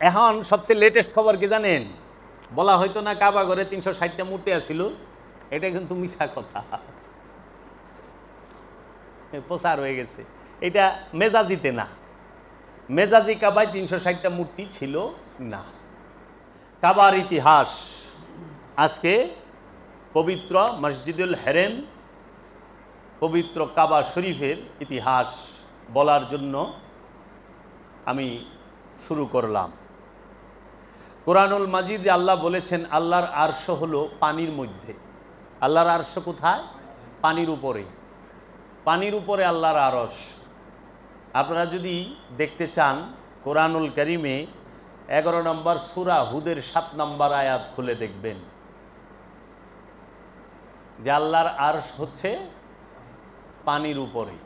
এখন সবচেয়ে লেটেস্ট খবর কি জানেন? বলা হয়তো না কাবা ঘরে 360টা মূর্তি আছিল, এটা কিন্তু মিছা কথা, প্রচার হয়ে গেছে। এটা মেজাজিতে না, মেজাজি কাবায় 360টা মূর্তি ছিল না। কাবার ইতিহাস আজকে পবিত্র মসজিদুল হেরেম, পবিত্র কাবা শরীফের ইতিহাস বলার জন্য আমি শুরু করলাম। কোরআনুল মাজিদে আল্লাহ বলেছেন আল্লাহর আরশ হলো পানির মধ্যে। আল্লাহর আরশ কোথায়? পানির উপরে। পানির উপরে আল্লাহর আরশ। আপনারা যদি দেখতে চান কোরআনুল কারীমে 11 নম্বর সূরা হুদের 7 নম্বর আয়াত খুলে দেখবেন যে আল্লাহর আরশ হচ্ছে পানির উপরে।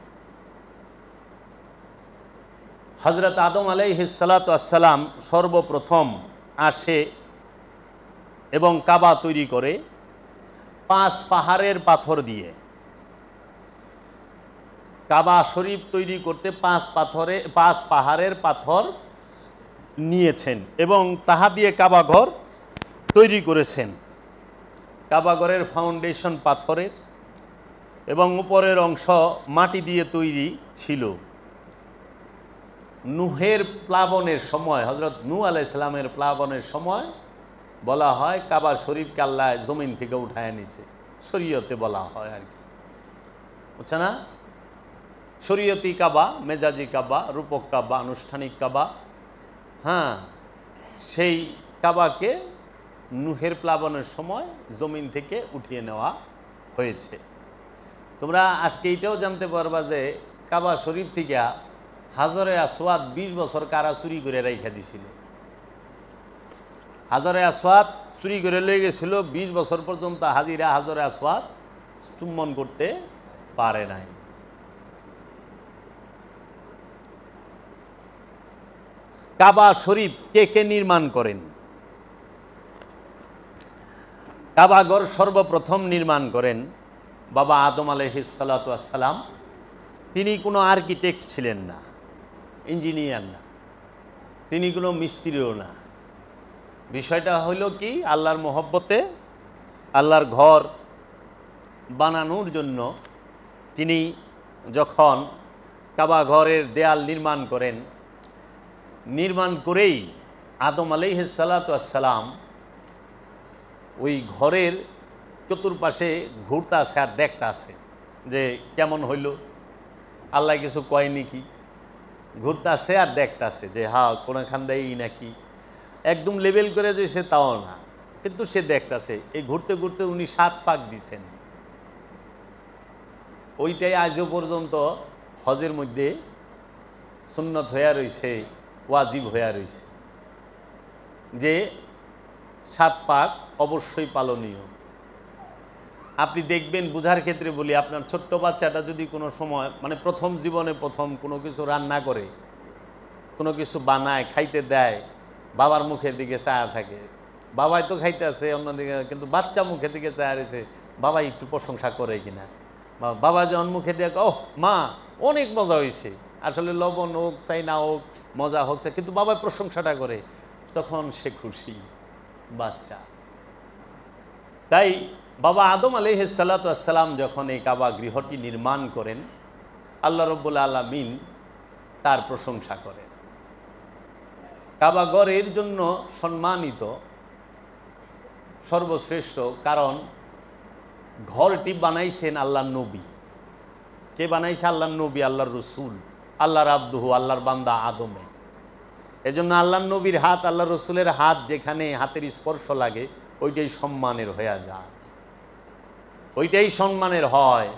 হযরত আদম আলাইহিস সালাতু ওয়াস সালাম সর্বপ্রথম আসে এবং কাবা তৈরি করে 5 পাহাড়ের পাথর দিয়ে। কাবা শরীফ তৈরি করতে 5 পাহাড়ের পাথর নিয়েছেন এবং তাহা দিয়ে কাবা ঘর তৈরি করেছেন। কাবা ঘরের ফাউন্ডেশন পাথরের এবং উপরের অংশ মাটি দিয়ে তৈরি ছিল। নূহের প্লাবনের সময়, হযরত নূহ আলাইহিস সালামের প্লাবনের সময় বলা হয় কাবা শরীফকে আল্লাহ জমিন থেকে উঠায় নিছে, শরীয়তে বলা হয় আর কি, বুঝছে না? শরীয়তি কাবা, মেজাজি কাবা, রূপক কাবা, আনুষ্ঠানিক কাবা। হ্যাঁ, সেই কাবাকে নূহের প্লাবনের সময় জমিন থেকে উঠিয়ে নেওয়া হয়েছে। তোমরা আজকে এইটাও জানতে পারবা যে কাবা শরীফ থেকে হাজরে আসওয়াদ 20 বছর কারা চুরি করে রেখে দিছিল। হাজরে আসওয়াদ চুরি করে লয়ে গেছিল, 20 বছর পর্যন্ত হাজিরা হাজরে আসওয়াদ চুম্বন করতে পারে নাই। কাবা শরীফ কে কে নির্মাণ করেন? কাবাঘর সর্বপ্রথম নির্মাণ করেন বাবা আদম আলাইহিস সালাতু ওয়াস সালাম। তিনি কোনো আর্কিটেক্ট ছিলেন না, ইঞ্জিনিয়ার না, তিনি কোনো মিস্ত্রিও না। বিষয়টা হইল কি, আল্লাহর মহব্বতে আল্লাহর ঘর বানানোর জন্য তিনি যখন কাবা ঘরের দেয়াল নির্মাণ করেন, নির্মাণ করেই আদম আলাইহিস সালাতু ওয়াস সালাম ওই ঘরের চতুর্পাশে ঘুরতে আছে আর দেখতে আছে যে কেমন হইল, আল্লাহ কিছু কয়নি কি, ঘুরতে আছে আর দেখতে আছে যে হ্যাঁ কোনোখান দিয়েই নাকি একদম লেবেল করে যে সে তাও না, কিন্তু সে দেখতেছে। এই ঘুরতে ঘুরতে উনি 7 পাক দিছেন। ওইটাই আজও পর্যন্ত হজের মধ্যে সুন্নত হইয়া রয়েছে, ওয়াজিব হইয়া রয়েছে যে 7 পাক অবশ্যই পালনীয়। আপনি দেখবেন, বোঝার ক্ষেত্রে বলি, আপনার ছোট্ট বাচ্চাটা যদি কোনো সময় মানে প্রথম জীবনে প্রথম কোনো কিছু রান্না করে, কোনো কিছু বানায়, খাইতে দেয়, বাবার মুখের দিকে চায়া থাকে। বাবাই তো খাইতে আছে অন্যদিকে, কিন্তু বাচ্চা মুখের দিকে চায়া রয়েছে, বাবা একটু প্রশংসা করে কিনা। বাবা যখন মুখে দিয়ে ওহ মা অনেক মজা হয়েছে, আসলে লবণ হোক চাই না হোক মজা হচ্ছে, কিন্তু বাবা প্রশংসাটা করে, তখন সে খুশি বাচ্চা। তাই বাবা আদম আলাইহিস সালাতু ওয়াস সালাম যখন এই কাবা গৃহটি নির্মাণ করেন, আল্লাহ রাব্বুল আলামিন তার প্রশংসা করেন। কাবা ঘর এর জন্য সম্মানিত, সর্বশ্রেষ্ঠ, কারণ ঘরটি বানাইছেন আল্লাহর নবী। কে বানাইছে? আল্লাহর নবী, আল্লাহর রসুল, আল্লাহর আব্দুহু, আল্লাহর বান্দা আদমে। এজন্য আল্লাহর নবীর হাত, আল্লাহ রসুলের হাত যেখানে হাতের স্পর্শ লাগে ওইটাই সম্মানের হয়ে যায়, ওইটাই সম্মানের হয়।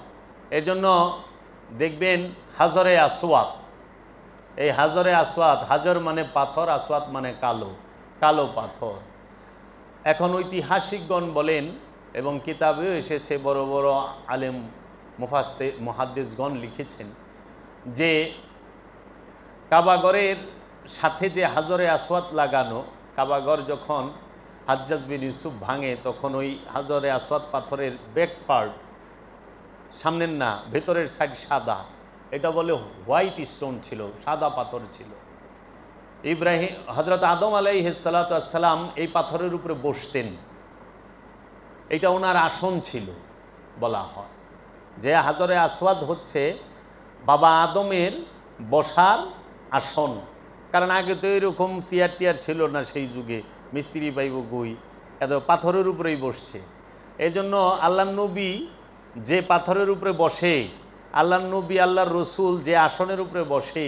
এর জন্য দেখবেন হাজরে আসওয়াদ, এই হাজরে আসওয়াদ, হাজর মানে পাথর, আসওয়াদ মানে কালো, কালো পাথর। এখন ঐতিহাসিকগণ বলেন এবং কিতাবেও এসেছে, বড় বড় আলেম মুহাদ্দিসগণ লিখেছেন যে কাবাঘরের সাথে যে হাজরে আসওয়াদ লাগানো, কাবাঘর যখন হাজ্জাজ বিন ইউসুফ ভাঙে তখন ওই হাজরে আসওয়াদ পাথরের ব্যাক পার্ট, সামনের না ভেতরের সাইড সাদা, এটা বলে হোয়াইট স্টোন ছিল, সাদা পাথর ছিল। ইব্রাহিম হযরত আদম আলাইহিস সালাতু ওয়াস সালাম এই পাথরের উপরে বসতেন, এটা ওনার আসন ছিল বলা হয়। যে হাজরে আসওয়াদ হচ্ছে বাবা আদমের বসার আসন, কারণ আগে তো এরকম চেয়ার টিয়ার ছিল না সেই যুগে, মিস্ত্রি পাইব গুই, এত পাথরের উপরেই বসছে। এই জন্য আল্লাহ নবী যে পাথরের উপরে বসে, আল্লাহ নবী আল্লাহর রসুল যে আসনের উপরে বসে,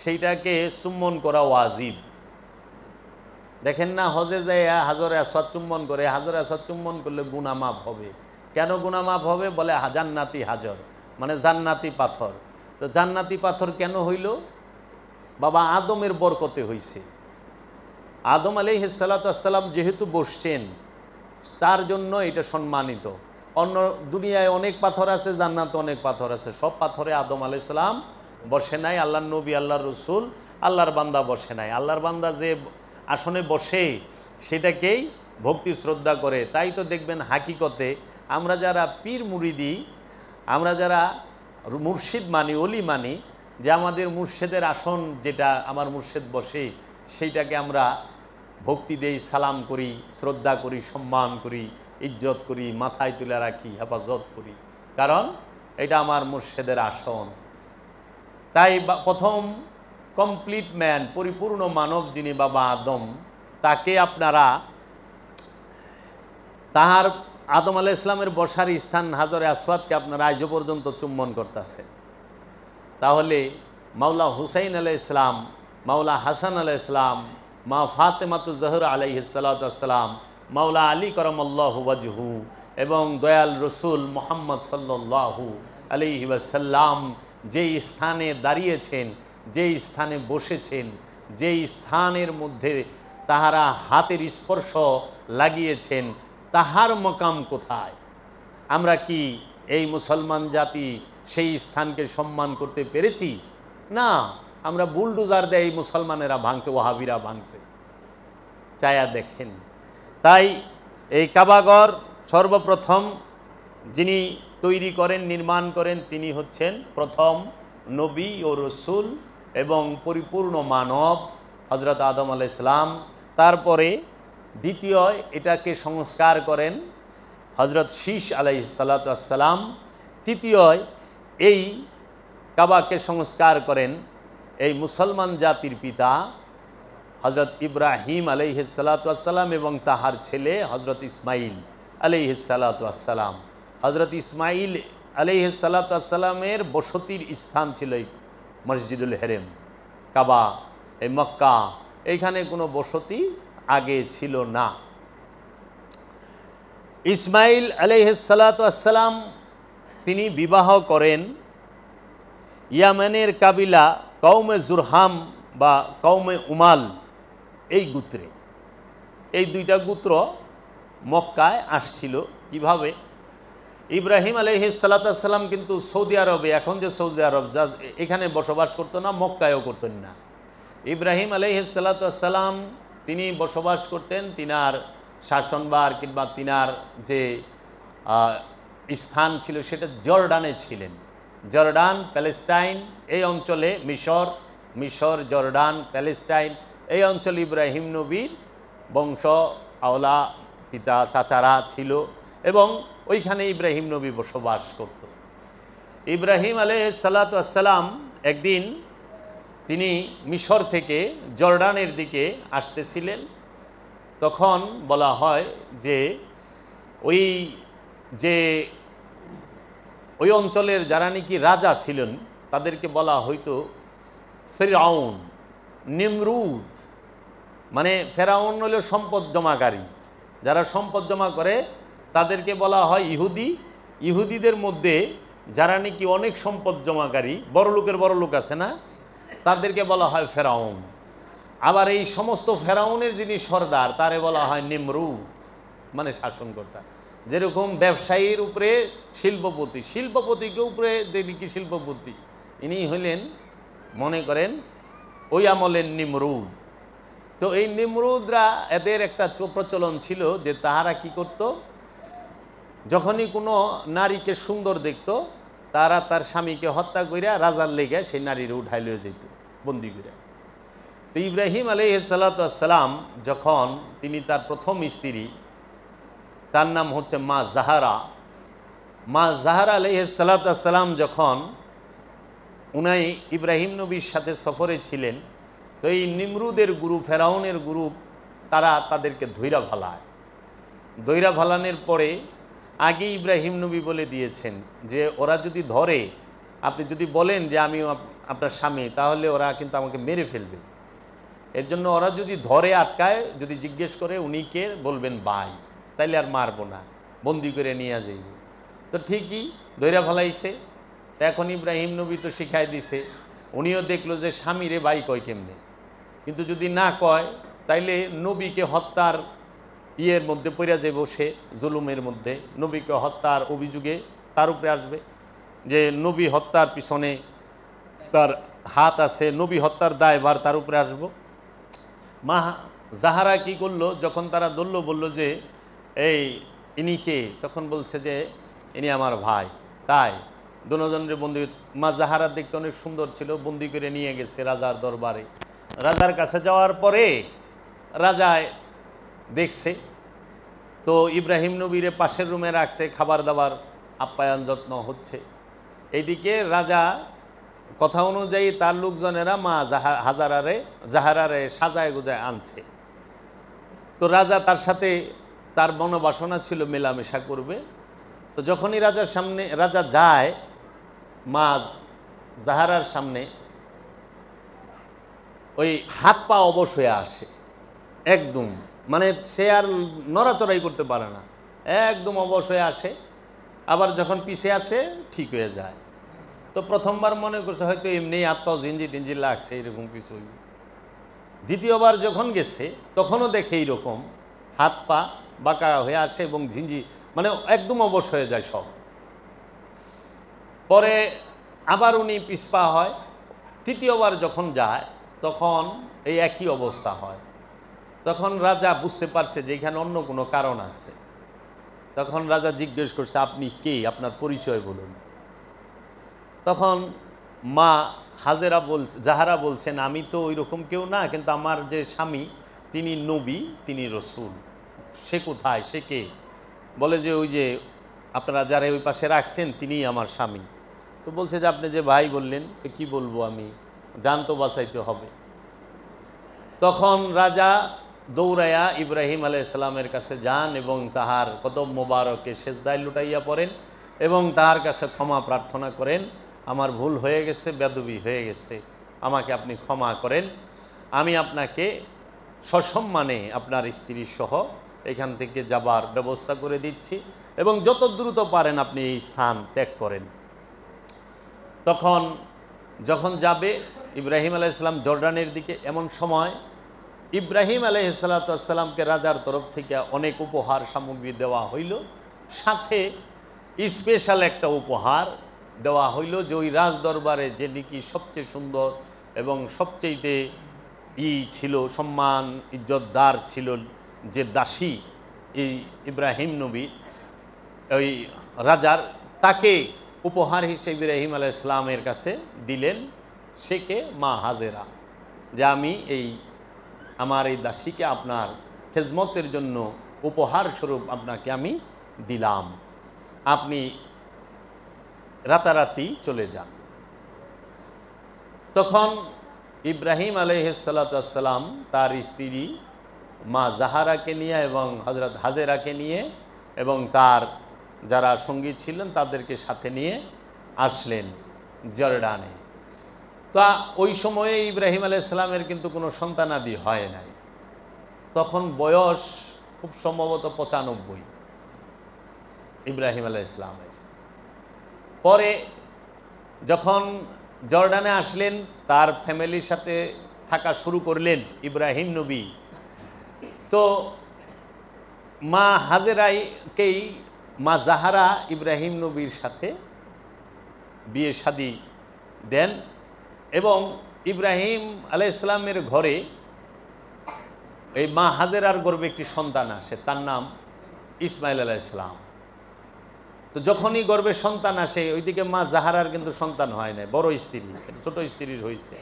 সেইটাকে চুম্বন করা ওয়াজিব। দেখেন না, হজে যায় হাজরে আসওয়াদ চুম্বন করে, হাজরে আসওয়াদ চুম্বন করলে গুনাহ মাফ হবে। কেন গুনাহ মাফ হবে? বলে জান্নাতি হাজর, মানে জান্নাতি পাথর। তো জান্নাতি পাথর কেন হইল? বাবা আদমের বরকতে হইছে। আদম আলাইহিস সালাতু ওয়াস সালাম যেহেতু বসছেন, তার জন্য এটা সম্মানিত। অন্য দুনিয়ায় অনেক পাথর আছে, জান্নাতে অনেক পাথর আছে, সব পাথরে আদম আলাইহিস সালাম বসে নাই, আল্লাহর নবী আল্লাহর রসুল আল্লাহর বান্দা বসে নাই। আল্লাহর বান্দা যে আসনে বসে সেটাকেই ভক্তি শ্রদ্ধা করে। তাই তো দেখবেন হাকিকতে আমরা যারা পীর মুরিদি, আমরা যারা মুর্শিদ মানি, অলি মানি, যে আমাদের মুর্শেদের আসন যেটা আমার মুর্শেদ বসে, সেইটাকে আমরা ভক্তি দেই, সালাম করি, শ্রদ্ধা করি, সম্মান করি, ইজ্জত করি, মাথায় তুলে রাখি, হেফাজত করি, কারণ এটা আমার মুর্শেদের আসন। তাই প্রথম কমপ্লিট ম্যান, পরিপূর্ণ মানব যিনি বাবা আদম, তাকে আপনারা তাহার আদম আলাইহিস সালামের বসার স্থান হাজরে আসওয়াদকে আপনারা আজও পর্যন্ত চুম্বন করতেছেন। তাহলে মাওলা হুসাইন আলাইহিস সালাম, মাওলা হাসান আলাইহিস সালাম, মা ফাতেমাতুজ জহরা আলাইহিস সালাতু ওয়াস সালাম, মাওলা আলী করমাল্লাহু ওয়াজহু এবং দয়াল রসুল মুহাম্মদ সাল্লাল্লাহু আলাইহি ওয়াসাল্লাম যেই স্থানে দাঁড়িয়েছেন, যেই স্থানে বসেছেন, যেই স্থানের মধ্যে তাহারা হাতের স্পর্শ লাগিয়েছেন, তাহার মকাম কোথায়? আমরা কি এই মুসলমান জাতি সেই স্থানকে সম্মান করতে পেরেছি? না, আমরা বুলডোজার দেয় মুসলমানেরা ভাঙছে, ওয়াহাবিরা ভাঙছে, চায়া দেখেন। তাই এই কাবাগর সর্বপ্রথম যিনি তৈরি করেন, নির্মাণ করেন, তিনি হচ্ছেন প্রথম নবী ও রসুল এবং পরিপূর্ণ মানব হযরত আদম আলাইহিস সালাম। তারপরে দ্বিতীয় এটাকে সংস্কার করেন হযরত শীশ আলাইহিস সালাতু ওয়াস সালাম। তৃতীয় এই কাবাকে সংস্কার করেন এই মুসলমান জাতির পিতা হযরত ইব্রাহিম আলাইহিস সালাতু ওয়াস সালাম এবং তাহার ছেলে হযরত ইসমাইল আলাইহিস সালাতু ওয়াস সালাম। হযরত ইসমাইল আলাইহিস সালাতু ওয়াস সালামের বসতির স্থান ছিল মসজিদুল হেরেম, কাবা, এই মক্কা, এইখানে কোনো বসতি আগে ছিল না। ইসমাইল আলাইহিস সালাতু ওয়াস সালাম তিনি বিবাহ করেন ইয়ামেনের কাবিলা কওমে জুরহাম বা কওমে উমাল এই গোত্রে। এই দুইটা গোত্র মক্কায় আসছিল কিভাবে? ইব্রাহিম আলাইহিস সালাতু ওয়াস সালাম কিন্তু সৌদি আরবে, এখন যে সৌদি আরব, যা এখানে বসবাস করতো না, মক্কায়ও করতেন না। ইব্রাহিম আলাইহিস সালাতু ওয়াস সালাম তিনি বসবাস করতেন, তিনার শাসনভার কিংবা তিনার যে স্থান ছিল সেটা জর্ডানে ছিলেন। জর্ডান, প্যালেস্টাইন এই অঞ্চলে, মিশর, জর্ডান, প্যালেস্টাইন এই অঞ্চলে ইব্রাহিম নবীর বংশ আওলা, পিতা চাচারা ছিল এবং ওইখানে ইব্রাহিম নবী বসবাস করত। ইব্রাহিম আলাইহিস সালাতু ওয়াস সালাম একদিন তিনি মিশর থেকে জর্ডানের দিকে আসতেছিলেন। তখন বলা হয় যে ওই অঞ্চলের যারা নাকি রাজা ছিলেন তাদেরকে বলা হইতো ফেরাউন, নিমরুদ, মানে ফেরাউন হলো সম্পদ জমাকারী, যারা সম্পদ জমা করে তাদেরকে বলা হয় ইহুদি। ইহুদিদের মধ্যে যারা নাকি অনেক সম্পদ জমাকারী, বড় লোক আছে না, তাদেরকে বলা হয় ফেরাউন। আবার এই সমস্ত ফেরাউনের যিনি সর্দার তারে বলা হয় নিমরুদ, মানে শাসনকর্তা। যেরকম ব্যবসায়ীর উপরে শিল্পপতি, শিল্পপতিকে উপরে যে নাকি শিল্পপতি, ইনি হইলেন মনে করেন ওই আমলের নিমরুদ। তো এই নিমরুদরা, এদের একটা প্রচলন ছিল যে তাহারা কি করত, যখনই কোনো নারীকে সুন্দর দেখত তারা তার স্বামীকে হত্যা কইরা রাজার লেগে সেই নারীর উঠাই লয়ে যেত বন্দি করে। তো ইব্রাহিম আলাইহিস সালাতু ওয়াস সালাম যখন তিনি তার প্রথম স্ত্রী, তার নাম হচ্ছে মা জাহারা আলাইহিস সালাতু ওয়াস সালাম যখন উনাই ইব্রাহিম নবীর সাথে সফরে ছিলেন, তো এই নিমরুদের গুরু, ফেরাউনের গুরু, তারা তাদেরকে ধৈরা ফালানোর পরে আগে ইব্রাহিম নবী বলে দিয়েছেন যে ওরা যদি ধরে, আপনি যদি বলেন যে আমি আপনার স্বামী, তাহলে ওরা কিন্তু আমাকে মেরে ফেলবে। এর জন্য ওরা যদি ধরে আটকায়, যদি জিজ্ঞেস করে উনি কে, বলবেন ভাই, তাইলে আর মারবো না, বন্দি করে নিয়ে যাইব। তো ঠিকই ধৈরা ফেলাইছে। তো এখন ইব্রাহিম নবী তো শিখাই দিছে, উনিও দেখলো যে স্বামীরে ভাই কয় কেমনে, কিন্তু যদি না কয় তাইলে নবীকে হত্যার ইয়ের মধ্যে পড়ে যাইব, সে জুলুমের মধ্যে নবীকে হত্যার অভিযোগে তার উপরে আসবে যে নবী হত্যার পিছনে তার হাত আছে, নবী হত্যার দায়ভার তার উপরে আসবো। মা জাহারা কি করলো, যখন তারা ধরলো, বলল যে এই ইনি কে, তখন বলছে যে ইনি আমার ভাই। তাই দুজনের বন্দি, মা জাহারা দেখতে অনেক সুন্দর ছিল, বন্দি করে নিয়ে গেছে রাজার দরবারে। রাজার কাছে যাওয়ার পরে রাজায় দেখছে, তো ইব্রাহিম নবীরে পাশের রুমে রাখছে, খাবার দাবার আপ্যায়ন যত্ন হচ্ছে। এইদিকে রাজা কথা অনুযায়ী তার লোকজনেরা মা জাহারারে সাজায় গুজায় আনছে। তো রাজা তার সাথে, তার মনোবাসনা ছিল মেলামেশা করবে। তো যখনই রাজা যায় মা জাহারার সামনে, ওই হাত পা অবশ হয়ে আসে একদম, মানে সে আর নড়াচড়াই করতে পারে না, একদম অবশ হয়ে আসে। আবার যখন পিছে আসে ঠিক হয়ে যায়। তো প্রথমবার মনে করছে হয়তো এমনি হাত পাও ঝিঞ্জি লাগছে, এরকম কিছুই। দ্বিতীয়বার যখন গেছে তখনও দেখে এইরকম হাত পা বাঁকা হয়ে আসে এবং ঝিঞ্জি, মানে একদম অবশ হয়ে যায় সব। পরে আবার উনি পিছপা হয়। তৃতীয়বার যখন যায় তখন এই একই অবস্থা হয়। তখন রাজা বুঝতে পারছে যে এখানে অন্য কোনো কারণ আছে। তখন রাজা জিজ্ঞেস করছে, আপনি কে, আপনার পরিচয় বলুন। তখন মা জাহারা বলছেন, আমি তো ওই রকম কেউ না, কিন্তু আমার যে স্বামী তিনি নবী, তিনি রসুল। সে কোথায়, সে কে? বলে যে ওই যে আপনারা যারা ওই পাশে রাখছেন তিনিই আমার স্বামী। তো বলছে যে আপনি যে ভাই বললেন, কি বলবো আমি, জান তো বাঁচাইতে হবে। তখন রাজা দৌড়াইয়া ইব্রাহিম আলাইহিস সালামের কাছে যান এবং তাহার কদম মোবারকে সেজদায় লুটাইয়া পড়েন এবং তাহার কাছে ক্ষমা প্রার্থনা করেন, আমার ভুল হয়ে গেছে, বেদবি হয়ে গেছে, আমাকে আপনি ক্ষমা করেন। আমি আপনাকে সসম্মানে আপনার স্ত্রী সহ এখান থেকে যাবার ব্যবস্থা করে দিচ্ছি এবং যত দ্রুত পারেন আপনি এই স্থান ত্যাগ করেন। তখন যখন যাবে ইব্রাহিম আলাইহিস সালাম জর্ডানের দিকে, এমন সময় ইব্রাহিম আলাইহিস সালামকে রাজার তরফ থেকে অনেক উপহার সামগ্রী দেওয়া হইল, সাথে স্পেশাল একটা উপহার দেওয়া হইল যে ওই রাজ দরবারে যে নাকি সবচেয়ে সুন্দর এবং সবচেয়ে ছিল, সম্মান ইজ্জতদার ছিল, যে দাসী এই ইব্রাহিম নবী, ওই রাজার, তাকে উপহার হিসেবে ইব্রাহিম আলাইহিস সালামের কাছে দিলেন। সে কে? মা হাজেরা, যে আমি আমার এই দাসীকে আপনার খেজমতের জন্য উপহার স্বরূপ আপনাকে আমি দিলাম, আপনি রাতারাতি চলে যান। তখন ইব্রাহিম আলাইহিস সালাম তার স্ত্রী মা জাহারাকে নিয়ে এবং হযরত হাজেরাকে নিয়ে এবং তার যারা সঙ্গী ছিলেন তাদেরকে সাথে নিয়ে আসলেন জর্ডানে। তা ওই সময়ে ইব্রাহিম আলাইহিস সালামের কিন্তু কোনো সন্তানাদি হয় নাই। তখন বয়স খুব সম্ভবত 95 ইব্রাহিম আলাইহিস সালামের। পরে যখন জর্ডানে আসলেন, তার ফ্যামিলির সাথে থাকা শুরু করলেন ইব্রাহিম নবী। তো মা হাজেরাকেই মা জাহারা ইব্রাহিম নবীর সাথে বিয়ে শাদী দেন এবং ইব্রাহিম আলাইহিস সালামের ঘরে এই মা হাজেরার গর্ভে একটি সন্তান আসে, তার নাম ইসমাইল আলাইহিস সালাম। তো যখনই গর্ভে সন্তান আসে, ওইদিকে মা জাহারার কিন্তু সন্তান হয় না, বড় স্ত্রী, ছোট স্ত্রীর হয়েছে।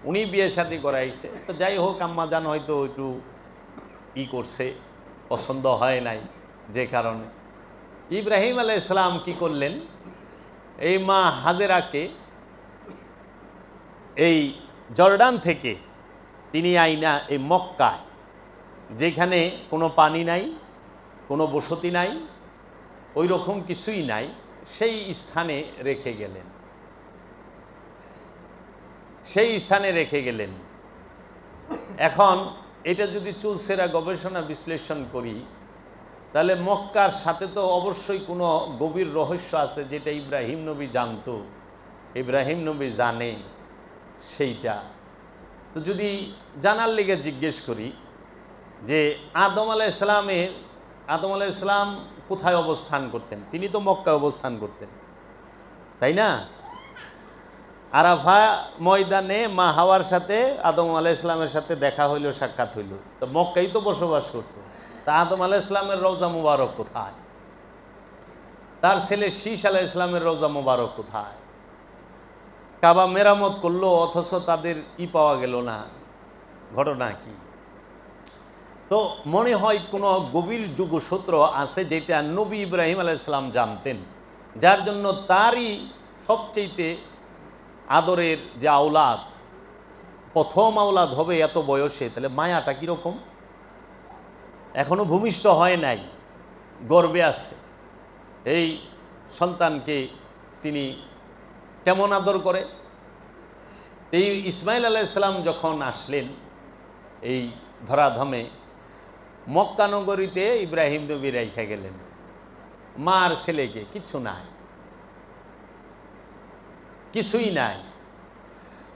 উনি বিয়ে শাদী করাইছে। তো যাই হোক, আম্মা জান হয়তো একটু করছে, পছন্দ হয় নাই, যে কারণে ইব্রাহিম আলাইহিস সালাম কি করলেন, এই মা হাজেরাকে এই জর্ডান থেকে তিনি আইনা এই মক্কায়, যেখানে কোনো পানি নাই, কোনো বসতি নাই, ওই রকম কিছুই নাই, সেই স্থানে রেখে গেলেন, সেই স্থানে রেখে গেলেন। এখন এটা যদি চুলসেরা গবেষণা বিশ্লেষণ করি, তাহলে মক্কার সাথে তো অবশ্যই কোনো গভীর রহস্য আছে, যেটা ইব্রাহিম নবী জানতো, ইব্রাহিম নবী জানে সেইটা। তো যদি জানার লেগে জিজ্ঞেস করি যে আদম আলাইহিস সালাম কোথায় অবস্থান করতেন? তিনি তো মক্কায় অবস্থান করতেন, তাই না? আরাফা ময়দানে মা হাওয়ার সাথে আদম আলাইহিস সালামের সাথে দেখা হইল, সাক্ষাৎ হইল, তো মক্কাই তো বসবাস করতো। তা আদম আলাইহিস সালামের রওজা মুবারক কোথায়? তার ছেলে শীস আলাইহিস সালামের রওজা মুবারক কোথায়? কাবা মেরামত করলো, অথচ তাদের পাওয়া গেল না, ঘটনা কি? তো মনে হয় কোনো গভীর যোগসূত্র আছে, যেটা নবী ইব্রাহিম আলাইহিস সালাম জানতেন, যার জন্য তারই সবচেয়ে আদরের যে আওলাদ, প্রথম আওলাদ হবে এত বয়সে, তাহলে মায়াটা কীরকম? এখনো ভূমিষ্ঠ হয় নাই, গর্বে আছে, এই সন্তানকে তিনি কেমন আদর করে। এই ইসমাইল আলাইহিস সালাম যখন আসলেন এই ধরাধামে, মক্কা নগরীতে ইব্রাহিম নবী রাইখা গেলেন, মার ছেলেকে, কিচ্ছু নাই, কিছুই নাই।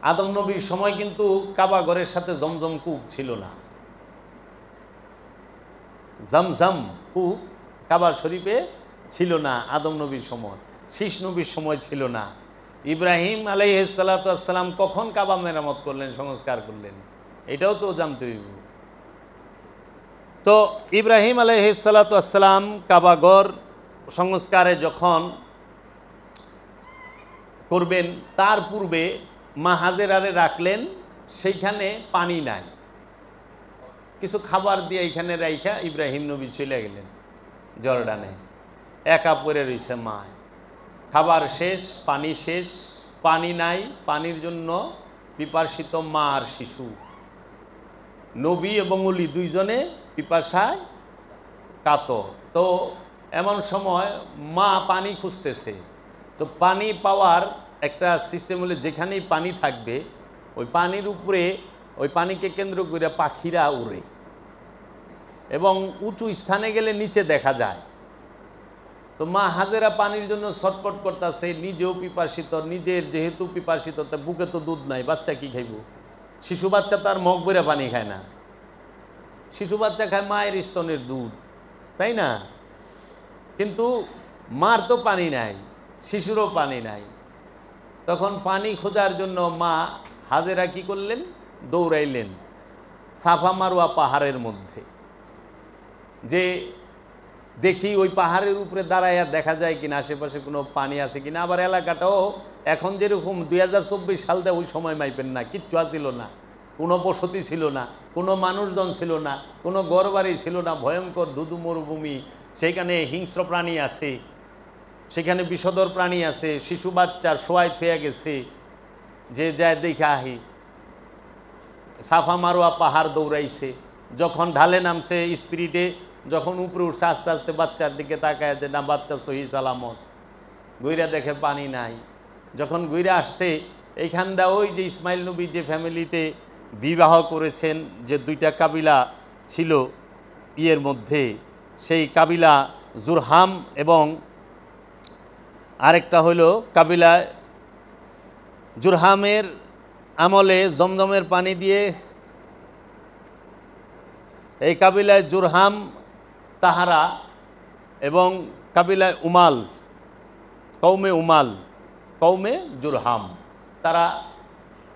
আদম নবীর সময় কিন্তু কাবা ঘরের সাথে জমজম কূপ ছিল না, জমজম কূপ কাবা শরীফে ছিল না আদম নবীর সময়, শীষ নবীর সময় ছিল না। ইব্রাহিম আলাইহিস সালাতু ওয়াস সালাম কখন কাবা মেরামত করলেন, সংস্কার করলেন, এটাও তো জানতে হইব। তো ইব্রাহিম আলাইহিস সালাতু ওয়াস সালাম কাবা ঘর সংস্কারে যখন করবেন, তার পূর্বে মা হাজেরারে রাখলেন, সেইখানে পানি নাই, কিছু খাবার দিয়ে এইখানে রাইখা ইব্রাহিম নবী চলে গেলেন জর্ডানে, একা পড়ে রয়েছে মা, খাবার শেষ, পানি শেষ, পানি নাই, পানির জন্য পিপাসিত মা আর শিশু, নবী এবং ওলি দুইজনে পিপাসায় কাতর। তো এমন সময় মা পানি খুঁজতেছে, তো পানি পাওয়ার একটা সিস্টেম হলে যেখানেই পানি থাকবে, ওই পানির উপরে, ওই পানিকে কেন্দ্র করে পাখিরা উড়ে, এবং উঁচু স্থানে গেলে নিচে দেখা যায়। তো মা হাজেরা পানির জন্য ছটফট করতেছে, নিজেও পিপাসিত, নিজের যেহেতু পিপাসিত, তা বুকে তো দুধ নাই, বাচ্চা কি খাইব? শিশু বাচ্চা তার মগ বেড়ে পানি খায় না, শিশু বাচ্চা খায় মায়ের স্তনের দুধ, তাই না? কিন্তু মার তো পানি নাই, শিশুরও পানি নাই। তখন পানি খোঁজার জন্য মা হাজেরা কি করলেন? দৌড়াইলেন সাফা মারওয়া পাহাড়ের মধ্যে, যে দেখি ওই পাহাড়ের উপরে দাঁড়াইয়া দেখা যায় কিনা আশেপাশে কোনো পানি আছে কিনা। আবার এলাকাটাও এখন যেরকম 2024 সাল দেয়, ওই সময় মাইপেন না, কিচ্ছু আসিল না, কোনো বসতি ছিল না, কোনো মানুষজন ছিল না, কোনো ঘরবাড়ি ছিল না, ভয়ঙ্কর ধুধু মরুভূমি, সেখানে হিংস্র প্রাণী আছে, সেখানে বিষধর প্রাণী আছে, শিশু বাচ্চার শোয়াই থুয়ে গেছে, যে যায় দেখা আহি। সাফা মারোয়া পাহাড় দৌড়াইছে, যখন ঢালে নামছে স্পিরিটে, যখন উপরে উঠছে আস্তে আস্তে বাচ্চার দিকে তাকায় যে না, বাচ্চা সহি সালামত, গুইরা দেখে পানি নাই। যখন গুইরা আসছে এইখান দা, ওই যে ইসমাইল নবী যে ফ্যামিলিতে বিবাহ করেছেন, যে দুইটা কাবিলা ছিল ইয়ের মধ্যে, সেই কাবিলা জুরহাম এবং আরেকটা হলো কাবিলা জুরহামের আমলে জমজমের পানি দিয়ে, এই কাবিলায় জুরহাম তাহারা এবং কাবিলায় উমাল, কৌমে জুরহাম, তারা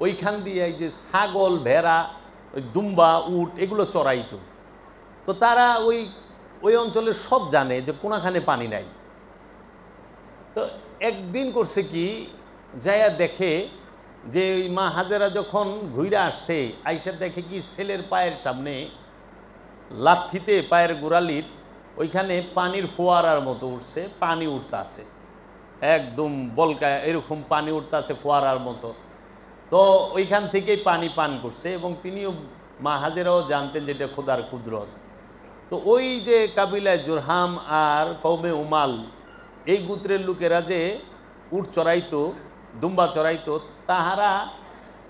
ওইখান দিয়ে এই যে ছাগল, ভেড়া, ওই দুম্বা, উট এগুলো চড়াইতো। তো তারা ওই অঞ্চলের সব জানে যে কোনখানে পানি নাই। তো একদিন করছে কি, যাইয়া দেখে যে ওই মা হাজেরা যখন ঘুরে আসছে, আইসা দেখে কি ছেলের পায়ের সামনে লাথিতে পায়ের গোড়ালির ওইখানে পানির ফোয়ারার মতো উঠছে, পানি উঠতাছে, একদম বলকায় এরকম পানি উঠতাছে ফোয়ারার মতো। তো ওইখান থেকেই পানি পান করছে এবং তিনিও মা হাজেরাও জানতেন যেটা খোদার কুদরত। তো ওই যে কাবিলায় জুরহাম আর কওমে উমাল এই গোত্রের লোকেরা যে উট চড়াইতো, দুম্বা চড়াইতো, তাহারা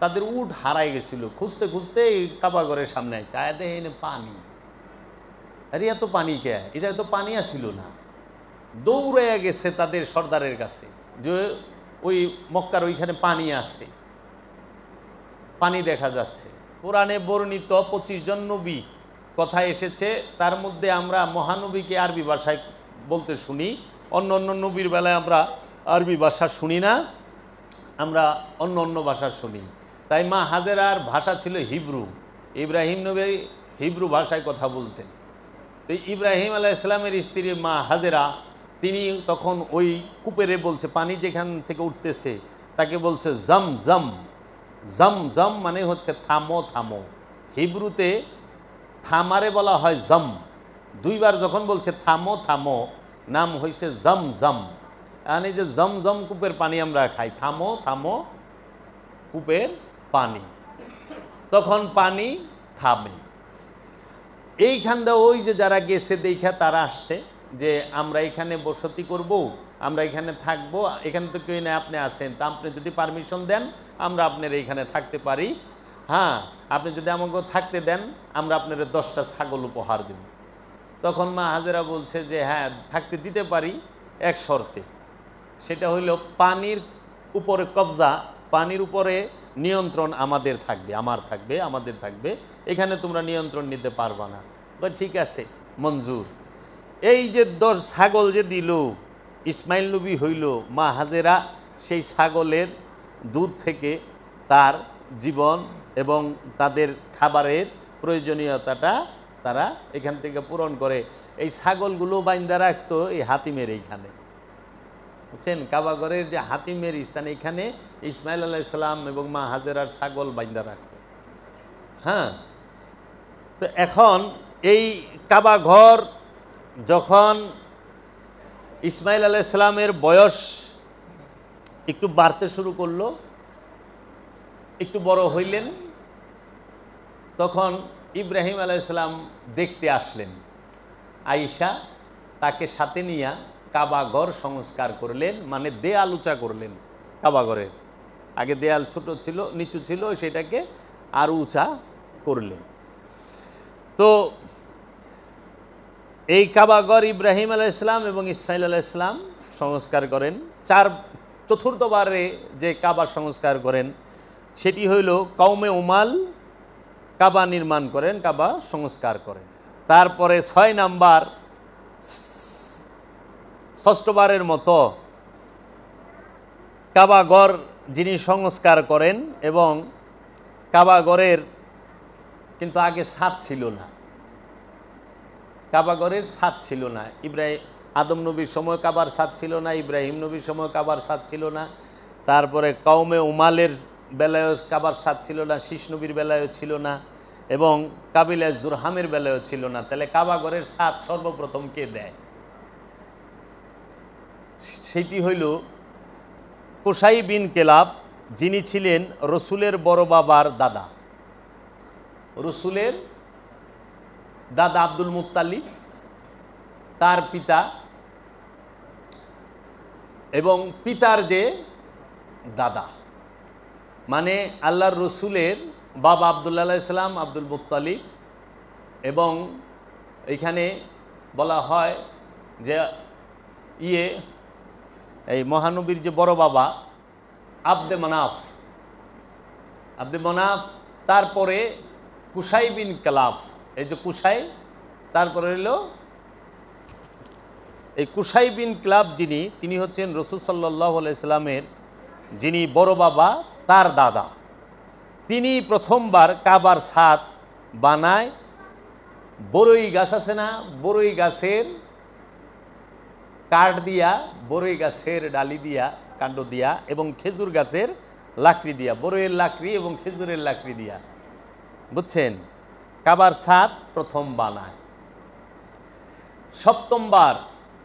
তাদের উট হারাই গেছিল। খুঁজতে খুঁজতে এই কাবাঘরের সামনে আসছে, আয় দেখে এনে পানি, আরে এত পানি কে, এই জায়গায় তো পানি আসছিল না। দৌড়াইয়া গেছে তাদের সর্দারের কাছে যে ওই মক্কার ওইখানে পানি আছে, পানি দেখা যাচ্ছে। কোরআনে বর্ণিত 25 জন নবী কথা এসেছে, তার মধ্যে আমরা মহানবীকে আরবি ভাষায় বলতে শুনি, অন্য অন্য নবীর বেলায় আমরা আরবি ভাষা শুনি না, আমরা অন্য অন্য ভাষা শুনি। তাই মা হাজেরার ভাষা ছিল হিব্রু, ইব্রাহিম নবী হিব্রু ভাষায় কথা বলতেন। তো ইব্রাহিম আলাইহিস সালামের স্ত্রী মা হাজেরা তিনি তখন ওই কূপেরে বলছে, পানি যেখান থেকে উঠতেছে তাকে বলছে জম জম। জম জম মানে হচ্ছে থামো থামো, হিব্রুতে থামারে বলা হয় জম। দুইবার যখন বলছে থামো থামো, নাম হয়েছে জম জম। মানে যে জম জম কূপের পানি আমরা খাই, থামো থামো কূপের পানি, তখন পানি থামে। এইখান দিয়ে ওই যে যারা গেছে দেখা তারা আসছে যে আমরা এখানে বসতি করব, আমরা এখানে থাকবো, এখানে তো কেউ না, আপনি আছেন, তা আপনি যদি পারমিশন দেন আমরা আপনার এইখানে থাকতে পারি। হ্যাঁ, আপনি যদি আমাকে থাকতে দেন আমরা আপনার 10টা ছাগল উপহার দেব। তখন মা হাজেরা বলছে যে হ্যাঁ থাকতে দিতে পারি, এক শর্তে, সেটা হইল পানির উপরে কবজা, পানির উপরে নিয়ন্ত্রণ আমাদের থাকবে, আমার থাকবে, আমাদের থাকবে, এখানে তোমরা নিয়ন্ত্রণ নিতে পারবা না। ঠিক আছে, মঞ্জুর। এই যে 10 ছাগল যে দিল, ইসমাইল নবী হইল, মা হাজেরা সেই ছাগলের দুধ থেকে তার জীবন এবং তাদের খাবারের প্রয়োজনীয়তাটা তারা এখান থেকে পূরণ করে। এই ছাগলগুলো বাইন্দা রাখতো এই হাতিমের এইখানে, বুঝছেন, কাবাঘরের যে হাতিমের স্থান, এখানে ইসমাইল আলাইহিস সালাম এবং মা হাজেরার ছাগল বাইন্দা রাখত। হ্যাঁ, তো এখন এই কাবাঘর যখন ইসমাইল আলাইহিস সালামের বয়স একটু বাড়তে শুরু করলো, একটু বড় হইলেন, তখন ইব্রাহিম আলাইহিস সালাম দেখতে আসলেন। আয়েশা তাকে সাথে নিয়ে কাবাঘর সংস্কার করলেন, মানে দেয়াল উঁচা করলেন। কাবাঘরের আগে দেয়াল ছোট ছিল, নিচু ছিল, সেটাকে আরও উঁচা করলেন। তো এই কাবাঘর ইব্রাহিম আলাইহিস সালাম এবং ইসমাইল আলাইহিস সালাম সংস্কার করেন। চতুর্থবারে যে কাবা সংস্কার করেন সেটি হইল কওমে উমাল কাবা নির্মাণ করেন, কাবা সংস্কার করেন। তারপরে 6 নাম্বার, ষষ্ঠবারের মতো কাবাঘর যিনি সংস্কার করেন, এবং কাবাঘরের কিন্তু আগে ছাদ ছিল না, কাবাঘরের ছাদ ছিল না। আদম নবীর সময় কাবার ছাদ ছিল না, ইব্রাহিম নবীর সময় কাবার ছাদ ছিল না, তারপরে কওমে উমালের বেলায়ও কাবার ছাদ ছিল না, শীষ নবীর বেলায়ও ছিল না, এবং কাবিলায় জুরহামের বেলায়ও ছিল না। তাহলে কাবাঘরের ছাদ সর্বপ্রথম কে দেয়? সেটি হইল কুসাই বিন কেলাব, যিনি ছিলেন রসুলের বড় বাবার দাদা। রসুলের দাদা আব্দুল মুত্তালিব, তার পিতা এবং পিতার যে দাদা, মানে আল্লাহর রসুলের বাবা আব্দুল্লাহ আলাইহিস সালাম আব্দুল মুত্তালিব, এবং এখানে বলা হয় যে এই মহানবীর যে বড় বাবা আব্দে মানাফ, তারপরে কুসাই বিন কেলাব, এই যে কুসাই, তারপরে হলো এই কুসাই বিন কেলাব, তিনি হচ্ছেন রাসূল সাল্লাল্লাহু আলাইহি সাল্লামের যিনি বড় বাবা, তার দাদা। তিনি প্রথমবার কাবার ছাদ বানায়। বড়ই গাছ আছে না, বড়ই গাছের কাঠ দিয়া, বড়ই গাছের ডালি দিয়া, কাণ্ড দিয়া, এবং খেজুর গাছের লাকড়ি দিয়া, বড়ইয়ের লাকড়ি এবং খেজুরের লাকড়ি দিয়া, বুঝছেন? কাবার ছাদ প্রথম বানায়। সপ্তমবার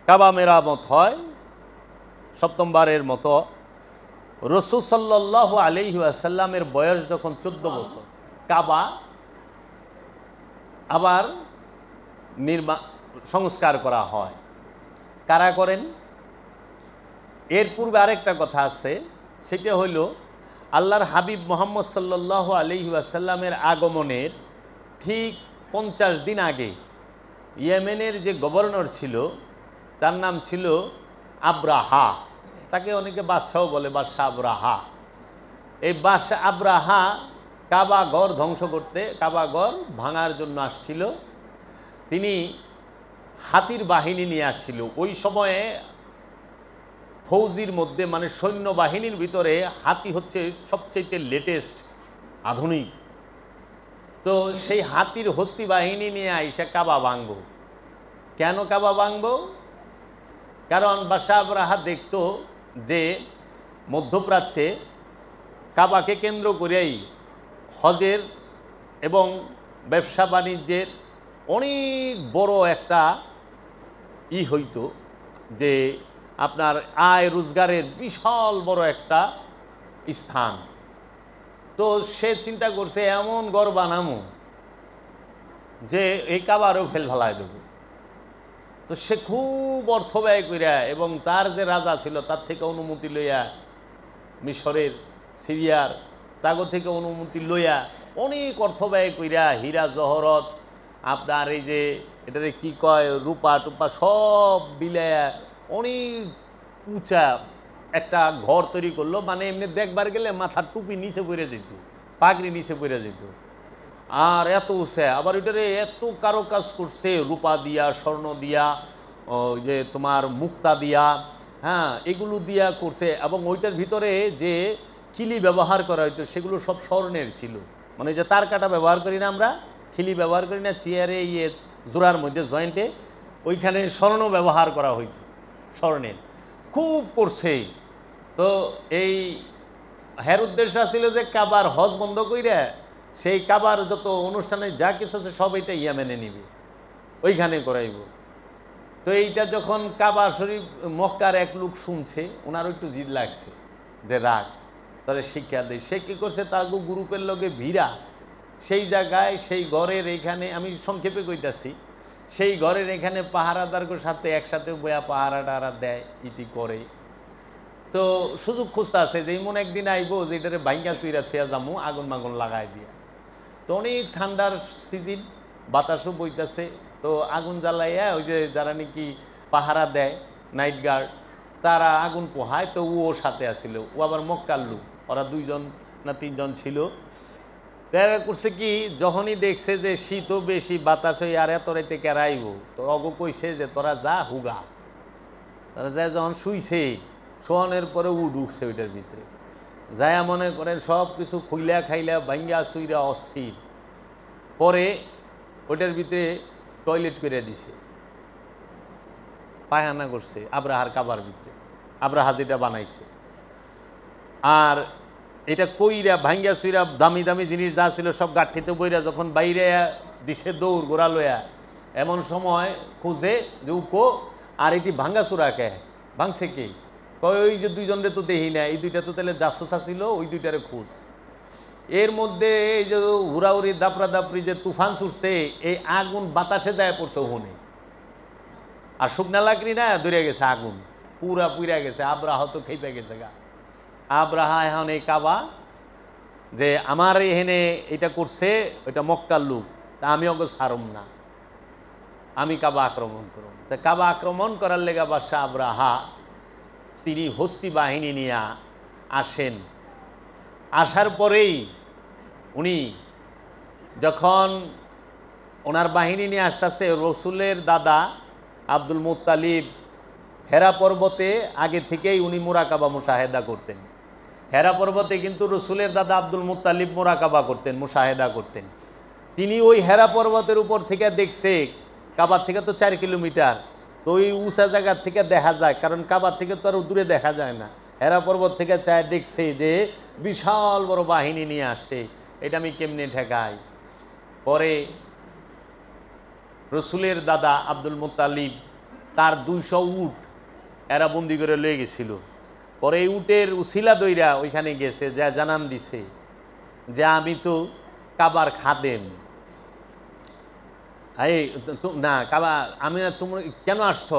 কাবা মেরামত হয়। সপ্তমবারের মতো রাসূল সাল্লাল্লাহু আলাইহি ওয়াসাল্লামের বয়স যখন 14 বছর, কাবা আবার সংস্কার করা হয়। কারা করেন? এর পূর্বে আরেকটা কথা আছে, সেটা হইল আল্লাহর হাবিব মুহাম্মদ সাল্লাল্লাহু আলাইহি ওয়াসাল্লামের আগমনের ঠিক 50 দিন আগে ইয়েমেনের যে গভর্নর ছিল তার নাম ছিল আব্রাহা, তাকে অনেকে বাদশাহ বলে, বাদশাহ আব্রাহা। এই বাদশাহ আব্রাহা কাবা ঘর ধ্বংস করতে, কাবা ঘর ভাঙার জন্য আসছিল। তিনি হাতির বাহিনী নিয়ে আসছিল। ওই সময়ে ফৌজির মধ্যে, মানে সৈন্যবাহিনীর ভিতরে হাতি হচ্ছে সবচেয়ে লেটেস্ট, আধুনিক। তো সেই হাতির হস্তি বাহিনী নিয়ে আইসা কাবা ভাঙব। কেন কাবা ভাঙব? কারণ বাদশাহ আব্রাহা দেখত যে মধ্যপ্রাচ্যে কাবাকে কেন্দ্র করেই হজের এবং ব্যবসা বাণিজ্যের অনেক বড় একটা হইতো, যে আপনার আয় রোজগারের বিশাল বড় একটা স্থান। তো সে চিন্তা করছে এমন ঘর বানামো যে এই কাবারও ফেলায় দেব। তো সে খুব অর্থ ব্যয় করিয়া এবং তার যে রাজা ছিল তার থেকে অনুমতি লইয়া, মিশরের, সিরিয়ার তাগো থেকে অনুমতি লইয়া অনেক অর্থ ব্যয় করিয়া হীরা জহরত, আপনার এই যে এটারে কি কয়, রূপা টুপা সব বিলাইয়া অনেক উঁচা একটা ঘর তৈরি করলো। মানে এমনি দেখবার গেলে মাথার টুপি নিচে পড়ে যেত, পাগড়ি নিচে পড়ে যেত, আর এত উঁচা। আবার এটারে এত কারুকাজ করছে, রূপা দিয়া, স্বর্ণ দিয়া, যে তোমার মুক্তা দিয়া, হ্যাঁ, এগুলো দিয়া করছে। এবং ওইটার ভিতরে যে খিলি ব্যবহার করা হইতো সেগুলো সব স্বর্ণের ছিল। মানে যে তার কাটা ব্যবহার করি না আমরা, খিলি ব্যবহার করি না, চেয়ারে জোড়ার মধ্যে জয়েন্টে, ওইখানে স্বর্ণ ব্যবহার করা হইতো, স্বর্ণের খুব করছে। তো এই হের উদ্দেশ্য ছিল যে কাবার হজ বন্ধ কইরা সেই কাবার যত অনুষ্ঠানে যা কিছু আছে সব এটা ইয়েমেনে নিবে, ওইখানে করাইব। তো এইটা যখন কাবা শরীফ মক্কার এক লোক শুনছে, ওনারও একটু জিদ লাগছে যে রাগ, তাহলে শিক্ষা দেয়। সে কী করছে, তার গ্রুপের লগে ভিড়া সেই জায়গায়, সেই ঘরের এইখানে, আমি সংক্ষেপে কইতাছি, সেই ঘরের এখানে পাহারাদারগুলোর সাথে একসাথে বয়া পাহারা টাহারা দেয়, ইটি করে। তো সুযোগ খুঁজতে আছে যে এমন একদিন আইব যে এটারে ভাঙ্গা চুইরা থুয়া যামু, আগুন মাগুন লাগাই দিয়া। তো অনেক ঠান্ডার সিজন, বাতাসও বইতেছে। তো আগুন জ্বালাইয়া ওই যে যারা নাকি পাহারা দেয়, নাইট গার্ড, তারা আগুন পোহায়। তো ও সাথে আসছিল, ও আবার মক্কার লোক, ওরা 2জন না 3জন ছিল। তারা করছে কি, যখনই দেখছে যে শীতও বেশি, বাতাস হয়ে আর এত রাইতে কেরাইব, তো অগো কইছে যে তোরা যা হুগা। তারা যায় যখন শুইছে, শোয়ানোর পরে ও ঢুকছে ওইটার ভিতরে, যায়া মনে করেন সব কিছু খুইলা খাইলা ভাঙ্গা চুইরা অস্থির। পরে ওইটার ভিতরে টয়লেট করে দিছে, পায়খানা করছে আব্রাহার কাবার ভিতরে, আব্রাহা যেটা বানাইছে। আর এটা কইরা ভাঙ্গা চুইরা দামি দামি জিনিস যা ছিল সব গাঠিতে বইরা যখন বাইরে দিছে দৌড় গোড়া লয়া, এমন সময় খুঁজে যে উকো আর এটি ভাঙ্গা চূড়া কে ভাঙছে কে, ওই যে 2জনরে তো দেখি না, এই 2টা তো তাহলে জাসুসা ছিল, ওই 2টারে খোঁজ। এর মধ্যে এই যে হুড়াহুড়ি দাপড়া দাপড়ি যে তুফান ছুটছে, এই আগুন বাতাসে যায় পড়ছে ওখানে, আর শুকনা লাকড়ি না ধরে গেছে আগুন, পুরা পুইরা গেছে। আব্রাহা তো খেপে গেছে গা। আব্রাহা এখন এই কাবা যে আমার এখানে এটা করছে, ওইটা মক্কার লোক, তা আমি ওকে ছাড়ম না, আমি কাবা আক্রমণ করব। তা কাবা আক্রমণ করার লেগা বাদশাহ আব্রাহা তিনি হস্তি বাহিনী নিয়ে আসেন। আসার পরেই উনি যখন ওনার বাহিনী নিয়ে আসতেছে, রসুলের দাদা আব্দুল মুত্তালিব হেরা পর্বতে আগে থেকেই উনি মুরাকাবা মুশাহেদা করতেন। হেরা পর্বতে কিন্তু রসুলের দাদা আব্দুল মুত্তালিব মুরাকাবা করতেন, মুশাহেদা করতেন। তিনি ওই হেরা পর্বতের উপর থেকে দেখছে, কাবার থেকে তো 4 কিলোমিটার, তো ওই উঁচা জায়গার থেকে দেখা যায়, কারণ কাবার থেকে তো আর দূরে দেখা যায় না, হেরা পর্বত থেকে চায় দেখছে যে বিশাল বড় বাহিনী নিয়ে আসছে, এটা আমি কেমনে ঠেকাই। পরে রসুলের দাদা আব্দুল মুত্তালিব তার 200 উট এরা বন্দি করে লয়ে গেছিল। পরে এই উটের উসিলা দইরা ওইখানে গেছে, যা জানান দিছে যে আমি তো কাবার খাদেম, এই না কাবা আমি তুমি কেন আসছ?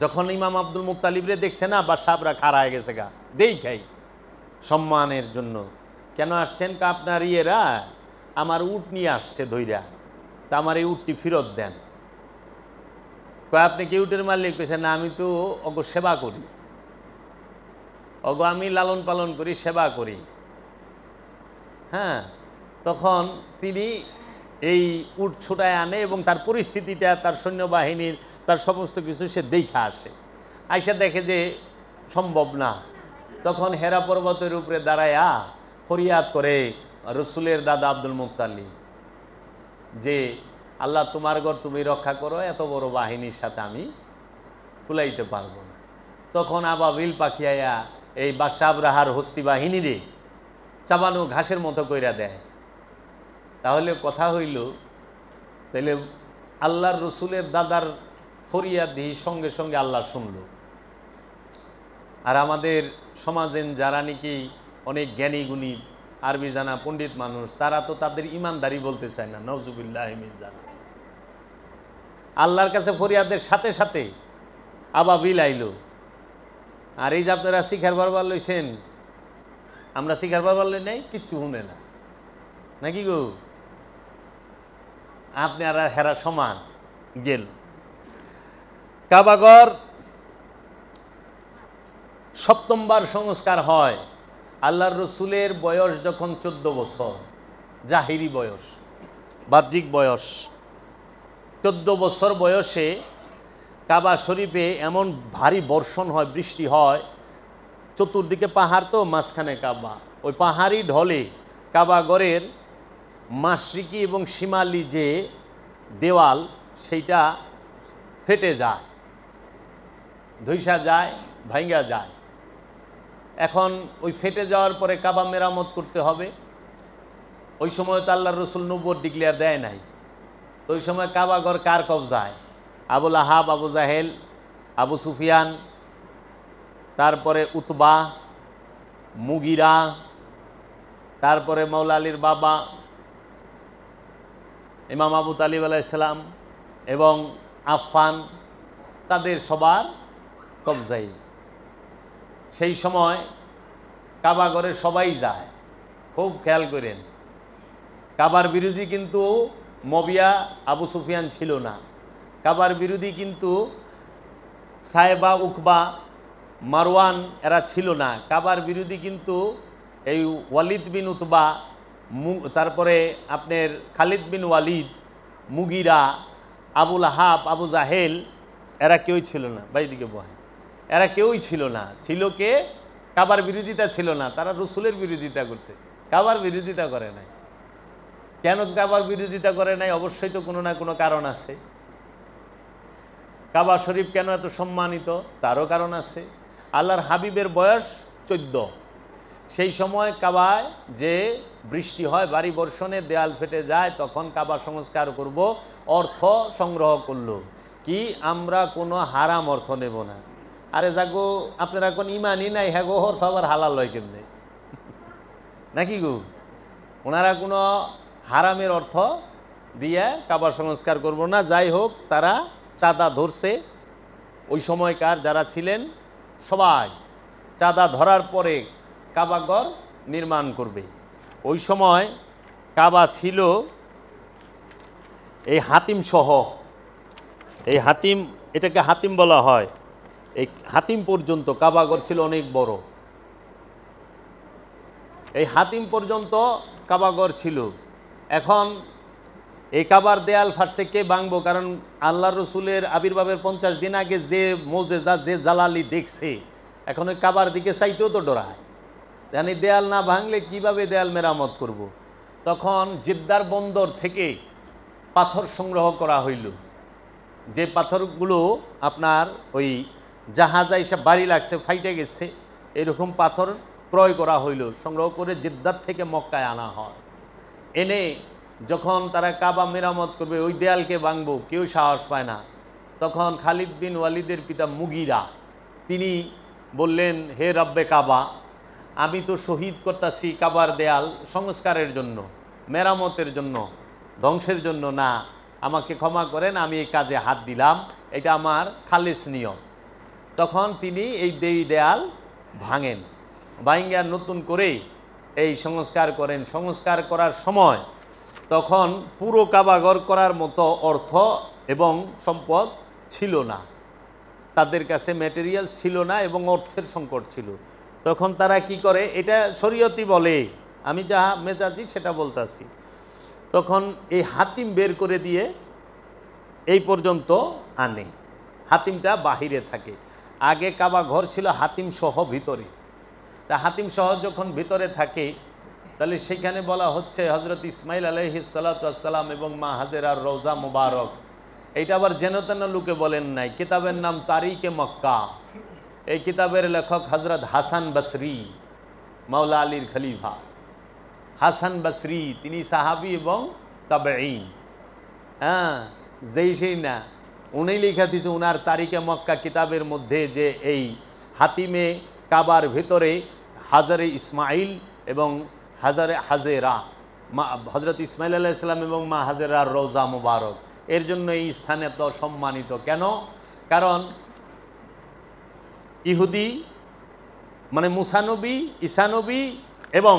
যখন ইমাম আব্দুল মুত্তালিবরে দেখছে না বা সাবরা খাড়া হয়ে গেছে গা, দেই খাই সম্মানের জন্য, কেন আসছেন? আপনার ইয়েরা আমার উট নিয়ে আসছে ধইরা, তা আমার এই উটটি ফেরত দেন। আপনি কি উটের মালিক? কইছে না, আমি তো অগ সেবা করি, অগ আমি লালন পালন করি, সেবা করি। হ্যাঁ, তখন তিনি এই উট ছুটায় আনে এবং তার পরিস্থিতিটা, তার সৈন্যবাহিনীর, তার সমস্ত কিছু সে দেখা আসে। আইসা দেখে যে সম্ভব না। তখন হেরা পর্বতের উপরে দাঁড়ায়া ফরিয়াদ করে রসুলের দাদা আব্দুল মুত্তালিব যে আল্লাহ তোমার ঘর তুমি রক্ষা করো, এত বড় বাহিনীর সাথে আমি কুলাইতে পারবো না। তখন আবাবিল পাখি আয়া এই বাদশাহ আবরাহার হস্তি বাহিনীরে চাবানো ঘাসের মতো কইরা দেয়। তাহলে কথা হইল, তাহলে আল্লাহর রসুলের দাদার ফরিয়াদি সঙ্গে সঙ্গে আল্লাহ শুনল। আর আমাদের সমাজের যারা নাকি অনেক জ্ঞানী গুণী আরবি জানা পণ্ডিত মানুষ, তারা তো তাদের ইমানদারি বলতে চায় না, নওজুবিল্লাহ মিন জালিক। আল্লাহর কাছে ফরিয়াদের সাথে সাথে আবাবিল আইল। আর এই যে আপনারা শিখার বারবার লইছেন, আমরা শিখার বারবার লই নাই, কিচ্ছু শুনে না নাকি গো? আপনি আর হেরা সমান গেল। কাবাগর সপ্তমবার সংস্কার হয়। আল্লাহর রসুলের বয়স যখন 14 বছর, জাহিরি বয়স, বাহ্যিক বয়স 14 বছর বয়সে কাবা শরীফে এমন ভারী বর্ষণ হয়, বৃষ্টি হয়, চতুর্দিকে পাহাড় তো, মাঝখানে কাবা। ওই পাহাড়ি ঢলে কাবাগরের মাশরিকি এবং শিমালি যে দেওয়াল, সেইটা ফেটে যায়, ধইসা যায়, ভাঙ্গা যায়। এখন ওই ফেটে যাওয়ার পরে কাবা মেরামত করতে হবে। ওই সময় তো আল্লাহর রসুল নবুয়ত ডিক্লেয়ার দেয় নাই। তো ওই সময় কাবাগর কার কবজায়? আবুল আহাব, আবু জাহেল, আবু সুফিয়ান, তারপরে উতবা, মুগিরা, তারপরে মৌলা আলীর বাবা ইমাম আবু তালিব আলাইহিসসালাম এবং আফফান, তাদের সবার কবজাই। সেই সময় কাবাগরে সবাই যায়, খুব খেয়াল করেন। কাবার বিরোধী কিন্তু মবিয়া, আবু সুফিয়ান ছিল না। কাবার বিরোধী কিন্তু সাহেবা, উকবা, মারওয়ান এরা ছিল না। কাবার বিরোধী কিন্তু এই ওয়ালিদ বিন উতবা, তারপরে আপনার খালিদ বিন ওয়ালিদ, মুগিরা, আবুল আহাব, আবু জাহেল, এরা কেউই ছিল না। বাইদিকে বহে, এরা কেউই ছিল না। ছিল কে? কাবার বিরোধিতা ছিল না, তারা রসুলের বিরোধিতা করছে, কাবার বিরোধিতা করে নাই। কেন কাবার বিরোধিতা করে নাই? অবশ্যই তো কোনো না কোনো কারণ আছে। কাবা শরীফ কেন এত সম্মানিত? তারও কারণ আছে। আল্লাহর হাবিবের বয়স 14। সেই সময় কাবায় যে বৃষ্টি হয়, ভারী বর্ষণে দেয়াল ফেটে যায়, তখন কাবা সংস্কার করব, অর্থ সংগ্রহ করলো কি, আমরা কোনো হারাম অর্থ নেব না। আরে যাগো, আপনারা কোন ইমানই নাই, হ্যাঁ গো, অর্থ আবার হালাল হয় কেমনে নাকি গো? ওনারা কোনো হারামের অর্থ দিয়ে কাবা সংস্কার করব না। যাই হোক, তারা চাঁদা ধরছে। ওই সময়কার যারা ছিলেন সবাই চাঁদা ধরার পরে কাবাগর নির্মাণ করবে। ওই সময় কাবা ছিল এই হাতিম সহ, এই হাতিম, এটাকে হাতিম বলা হয়। এই হাতিম পর্যন্ত কাবাগর ছিল অনেক বড়। এই হাতিম পর্যন্ত কাবাগর ছিল। এখন এই কাবার দেয়াল ফাটছে কে ভাঙবো? কারণ আল্লাহ রসুলের আবির্ভাবের 50 দিন আগে যে মোজেজা, যে জালালি দেখছে, এখন ওই কাবার দিকে চাইতেও তো ডরায়, জানি দেয়াল না ভাঙলে কিভাবে দেয়াল মেরামত করব। তখন জিদ্দার বন্দর থেকে পাথর সংগ্রহ করা হইল। যে পাথরগুলো আপনার ওই জাহাজে এসে বাড়ি লাগছে, ফাইটে গেছে, এরকম পাথর ক্রয় করা হইল, সংগ্রহ করে জেদ্দার থেকে মক্কায় আনা হয়। এনে যখন তারা কাবা মেরামত করবে, ওই দেয়ালকে ভাঙবো, কেউ সাহস পায় না। তখন খালিদ বিন ওয়ালিদের পিতা মুগিরা তিনি বললেন, হে রব্বে কাবা, আমি তো শহীদ করতেছি কাবার দেয়াল সংস্কারের জন্য, মেরামতের জন্য, ধ্বংসের জন্য না, আমাকে ক্ষমা করেন, আমি এই কাজে হাত দিলাম, এটা আমার খালিস নিয়ম। তখন তিনি এই দেয়াল ভাঙেন, ভাঙ্গা নতুন করে এই সংস্কার করেন। সংস্কার করার সময় তখন পুরো কাবাঘর করার মতো অর্থ এবং সম্পদ ছিল না, তাদের কাছে ম্যাটেরিয়াল ছিল না এবং অর্থের সংকট ছিল। তখন তারা কি করে, এটা শরীয়তি বলে, আমি যা মেজাজি সেটা বলতাছি। তখন এই হাতিম বের করে দিয়ে এই পর্যন্ত আনে, হাতিমটা বাহিরে থাকে। আগে কাবা ঘর ছিল হাতিম সহ ভিতরে, তা হাতিম সহ যখন ভিতরে থাকে তাহলে সেখানে বলা হচ্ছে হজরত ইসমাইল আলাইহিস সালাতু ওয়াস সালাম এবং মা হাজেরার রওজা মুবারক। এইটা আবার যেন তেন লোকে বলেন নাই, কিতাবের নাম তারিকে মক্কা। এই কিতাবের লেখক হজরত হাসান বসরি, মাওলা আলীর খলিফা হাসান বসরি, তিনি সাহাবি এবং তাবেঈন। হ্যাঁ, যেই সেই না, উনি লিখা দিয়েছে উনার তারিকে মক্কা কিতাবের মধ্যে যে এই হাতিমে কাবার ভেতরে হাজারে ইসমাইল এবং হাজেরা, হজরত ইসমাইল আলাইহিস সালাম এবং মা হাজেরার রওজা মুবারক, এর জন্য এই স্থানে তো সম্মানিত। কেন? কারণ ইহুদি মানে মুসা নবী, ঈসা নবী এবং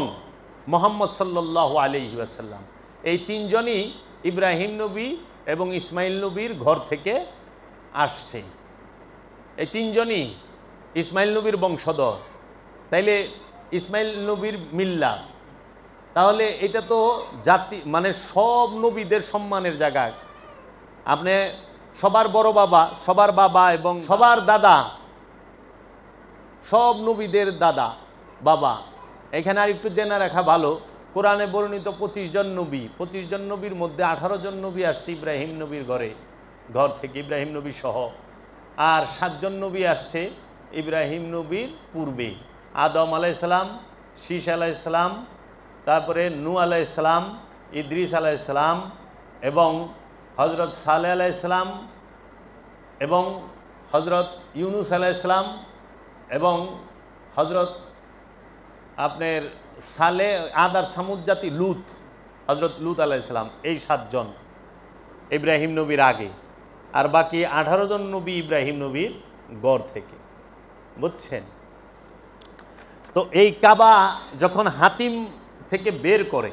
মুহাম্মদ সাল্লাল্লাহু আলাইহি ওয়াসাল্লাম, এই তিনজনই ইব্রাহিম নবী এবং ইসমাইল নবীর ঘর থেকে আসছে। এই তিনজনই ইসমাইল নবীর বংশধর, তাইলে ইসমাইল নবীর মিল্লা, তাহলে এটা তো জাতি মানে সব নবীদের সম্মানের জায়গা। আপনি সবার বড় বাবা, সবার বাবা এবং সবার দাদা, সব নবীদের দাদা বাবা। এখানে আর একটু জেনে রাখা ভালো, কোরআনে বর্ণিত 25 জন নবী, 25 জন নবীর মধ্যে 18 জন নবী আসছে ইব্রাহিম নবীর ঘর থেকে, ইব্রাহিম নবী সহ। আর 7 জন নবী আসছে ইব্রাহিম নবীর পূর্বে, আদম আলাইহিসসালাম, শীষ আলাইহিসসালাম, তারপরে নূহ আলাইহিসসালাম, ইদ্রিস আলাইহিসসালাম এবং হজরত সালেহ আলাইহিসসালাম এবং হজরত ইউনুস আলাইহিসসালাম এবং হজরত আপনার সালে আদার সামুদ জাতি লুত, হজরত লুত আলাইহিসসালাম, এই 7 জন ইব্রাহিম নবীর আগে। আর বাকি 18 জন নবী ইব্রাহিম নবীর গড় থেকে, বুঝছেন? তো এই কাবা যখন হাতিম থেকে বের করে,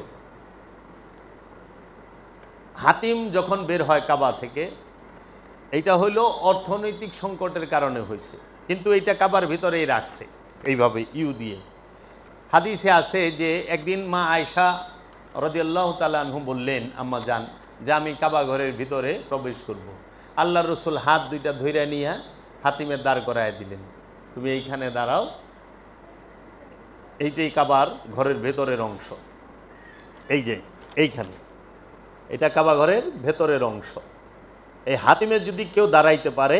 হাতিম যখন বের হয় কাবা থেকে, এইটা হইল অর্থনৈতিক সংকটের কারণে হয়েছে, কিন্তু এইটা কাবার ভিতরেই রাখছে এইভাবে ইউ দিয়ে। হাদিসে আছে যে একদিন মা আয়েশা রাদিয়াল্লাহু তাআলা আনহু বললেন, আম্মা জান, যে আমি কাবা ঘরের ভিতরে প্রবেশ করব। আল্লাহর রসুল হাত দুইটা ধইরা নিয়ে হাতিমের দাঁড় করায় দিলেন, তুমি এইখানে দাঁড়াও, এইটাই কাবার ঘরের ভেতরের অংশ, এই যে এইখানে, এটা কাবা ঘরের ভেতরের অংশ। এই হাতিমের যদি কেউ দাঁড়াইতে পারে,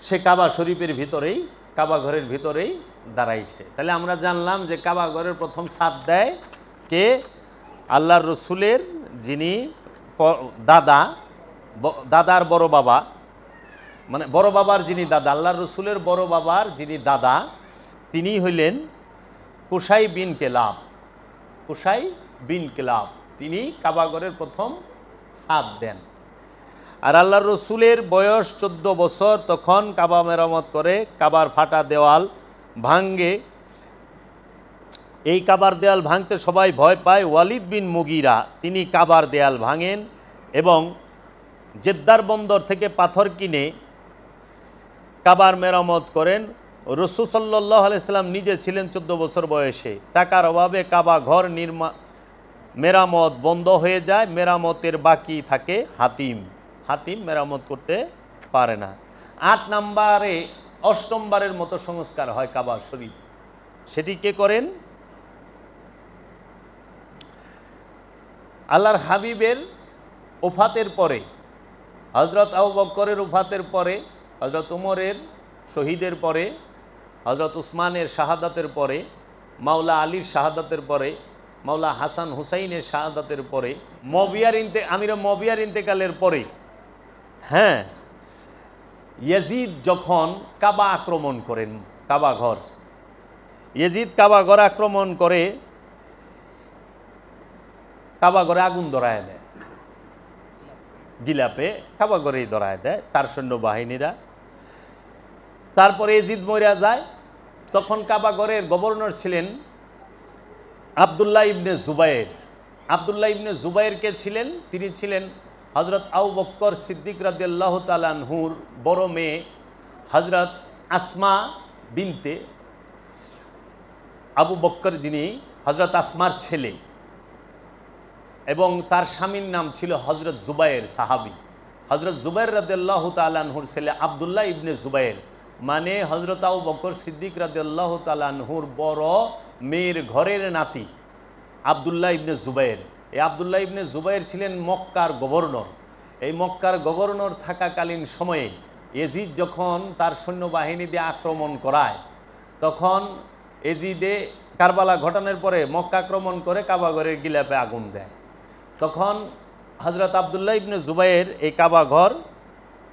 সে কাবা শরীফের ভিতরেই, কাবা ঘরের ভিতরেই দাঁড়াইছে। তাহলে আমরা জানলাম যে কাবা ঘরের প্রথম ছাদ দেয় কে? আল্লাহর রসুলের যিনি দাদার বড় বাবা, মানে বড় বাবার যিনি দাদা, আল্লাহর রসুলের বড় বাবার যিনি দাদা, তিনি হইলেন কুসাই বিন কেলাব। কুসাই বিন কেলাব তিনি কাবাগরের প্রথম ছাদ দেন। আর আল্লাহর রসুলের বয়স 14 বছর, তখন কাবা মেরামত করে, কাবার ফাটা দেওয়াল ভাঙ্গে। এই কাবার দেয়াল ভাঙতে সবাই ভয় পায়। ওয়ালিদ বিন মুগিরা তিনি কাবার দেয়াল ভাঙেন এবং জেদ্দার বন্দর থেকে পাথর কিনে কাবার মেরামত করেন। রাসূল সাল্লাল্লাহু আলাইহি সাল্লাম নিজে ছিলেন 14 বছর বয়সে। টাকার অভাবে কাবা ঘর মেরামত বন্ধ হয়ে যায়। মেরামতের বাকি থাকে হাতিম। হাতিম মেরামত করতে পারে না। 8 নম্বরে 8মবারের মতো সংস্কার হয় কাবা শরীফ। সেটি কে করেন? আল্লাহর হাবিবের ওফাতের পরে, হজরত আবু বকরের ওফাতের পরে, হজরত উমরের শহীদের পরে হজরত উসমানের শাহাদাতের পরে, মাওলা আলীর শাহাদাতের পরে, মাওলা হাসান হুসাইনের শাহাদাতের পরে, আমির মবিয়ার ইন্তেকালের পরে, হ্যাঁ, ইয়াজিদ যখন কাবা আক্রমণ করেন, কাবা ঘর, ইয়াজিদ কাবা ঘর আক্রমণ করে কাবা ঘরে আগুন ধরায় দেয়, গিলাপে কাবা ঘরেই ধরায় দেয় তার সৈন্যবাহিনীরা। তারপরে ইয়াজিদ মরিয়া যায়। তখন কাবা ঘরের গভর্নর ছিলেন আবদুল্লাহ ইবনে জুবায়ের। আবদুল্লাহ ইবনে জুবায়েরকে ছিলেন, তিনি ছিলেন হজরত আবু বকর সিদ্দিক রাদিয়াল্লাহু তাআলা আনহুর বড় মেয়ে হজরত আসমা বিনতে আবু বকর, যিনি হজরত আসমার ছেলে, এবং তার স্বামীর নাম ছিল হজরত জুবায়ের, সাহাবী। হজরত জুবায়ের রাদিয়াল্লাহু তাআলা আনহুর ছেলে আবদুল্লাহ ইবনে জুবায়ের, মানে হজরত আবু বকর সিদ্দিক রাদিয়াল্লাহু তাআলা আনহুর বড় মেয়ের ঘরের নাতি আবদুল্লাহ ইবনে জুবায়ের। এই আবদুল্লাহ ইবনে জুবায়ের ছিলেন মক্কার গভর্নর। এই মক্কার গভর্নর থাকাকালীন সময়ে ইয়াজিদ যখন তার সৈন্যবাহিনী দিয়ে আক্রমণ করায়, তখন ইয়াজিদে কারবালা ঘটানোর পরে মক্কা আক্রমণ করে কাবা ঘরের গিলাপে আগুন দেয়। তখন হজরত আবদুল্লাহ ইবনে জুবায়ের এই কাবা ঘর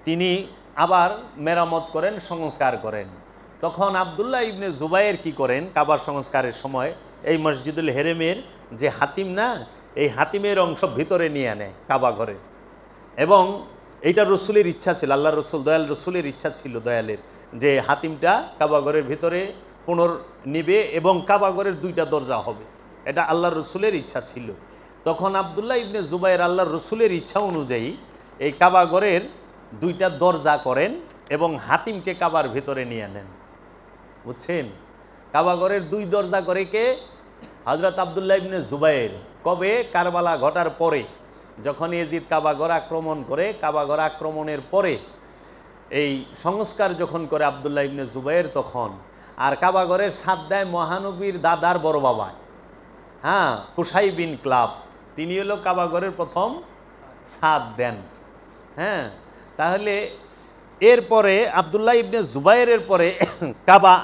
তিনি আবার মেরামত করেন, সংস্কার করেন। তখন আবদুল্লাহ ইবনে জুবায়ের কি করেন, কাবার সংস্কারের সময় এই মসজিদুল হেরেমের যে হাতিম না, এই হাতিমের অংশ ভিতরে নিয়ে আনে কাবা ঘরে। এবং এইটা রসুলের ইচ্ছা ছিল, আল্লাহ রসুল দয়াল রসুলের ইচ্ছা ছিল দয়ালের, যে হাতিমটা কাবা ঘরের ভিতরে নিবে এবং কাবা ঘরের 2টা দরজা হবে। এটা আল্লাহ রসুলের ইচ্ছা ছিল। তখন আবদুল্লাহ ইবনে জুবায়ের আল্লাহ রসুলের ইচ্ছা অনুযায়ী এই কাবা ঘরের 2টা দরজা করেন এবং হাতিমকে কাবার ভিতরে নিয়ে নেন। বুঝছেন? কাবা ঘরের 2 দরজা করে কে? হজরত আবদুল্লাহ ইবনে জুবায়ের। কবে? কারবালা ঘটার পরে, যখন ইয়াজিদ কাবা ঘর আক্রমণ করে, কাবা ঘর আক্রমণের পরে এই সংস্কার যখন করে আবদুল্লাহ ইবনে জুবায়ের, তখন আর কাবা ঘরের ছাদ দেয় মহানবীর দাদার বড় বাবা, হ্যাঁ, কুসাই বিন ক্লাব, তিনি হলো কাবা ঘরের প্রথম ছাদ দেন। হ্যাঁ, তাহলে এরপরে আবদুল্লাহ ইবনে জুবায়েরের পরে কাবা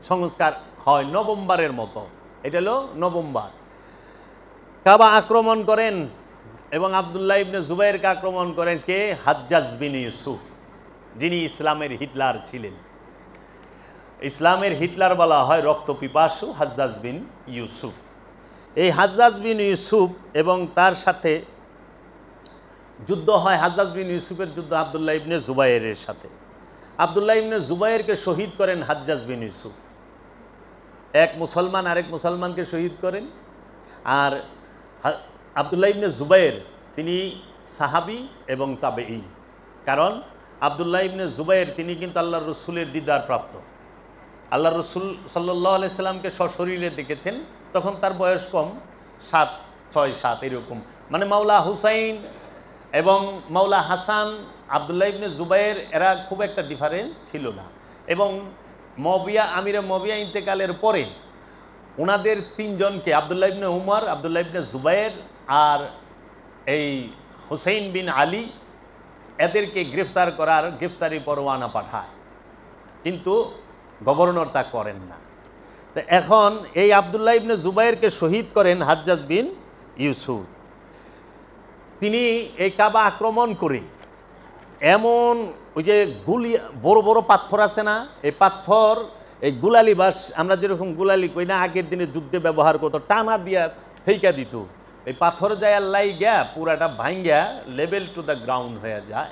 সংস্কার হয় নভেম্বরের মতো। এটা হলো নভেম্বর। কাবা আক্রমণ করেন এবং আবদুল্লাহ ইবনে জুবায়েরকে আক্রমণ করেন কে? হাজ্জাজ বিন ইউসুফ, যিনি ইসলামের হিটলার ছিলেন। ইসলামের হিটলার বলা হয় রক্তপিপাসু হাজ্জাজ বিন ইউসুফ। এই হাজ্জাজ বিন ইউসুফ এবং তার সাথে যুদ্ধ হয়, হাজ্জাজ বিন ইউসুফের যুদ্ধ আবদুল্লাহ ইবনে জুবায়েরের সাথে। আবদুল্লাহ ইবনে জুবায়েরকে শহীদ করেন হাজ্জাজ বিন ইউসুফ। এক মুসলমান আরেক মুসলমানকে শহীদ করেন। আর আবদুল্লাহ ইবনে জুবায়ের তিনি সাহাবী এবং তাবেঈন। কারণ আবদুল্লাহ ইবনে জুবায়ের তিনি কিন্তু আল্লাহ রসুলের দিদার প্রাপ্ত। আল্লাহ রসুল সাল্লাল্লাহু আলাইহি সাল্লামকে সশরীরে দেখেছেন, তখন তার বয়স কম, 7, 6, 7 এরকম। মানে মাওলা হুসাইন এবং মাওলা হাসান, আবদুল্লাহ ইবনে জুবায়ের এরা খুব একটা ডিফারেন্স ছিল না। এবং আমিরে মবিয়া ইন্তেকালের পরে ওনাদের 3 জনকে, আবদুল্লাহ ইবনে উমর, আবদুল্লাহ ইবনে জুবায়ের আর এই হুসাইন বিন আলী, এদেরকে গ্রেফতার করার গ্রেফতারি পরোয়ানা পাঠায়, কিন্তু গভর্নর তা করেন না। তো এখন এই আবদুল্লাহ ইবনে জুবায়েরকে শহীদ করেন হাজ্জাজ বিন ইউসুফ। তিনি এই কাবা আক্রমণ করে এমন ওই যে বড় বড় পাথর আছে না, এই পাথর, এই গুলালি বাস, আমরা যেরকম গুলালি কই না, আগের দিনে যুদ্ধে ব্যবহার করতো, টানা দিয়া ফেইকা দিত, এই পাথর যায় আল্লাহ গিয়া পুরাটা ভাঙ্গা লেভেল টু দ্য গ্রাউন্ড হয়ে যায়,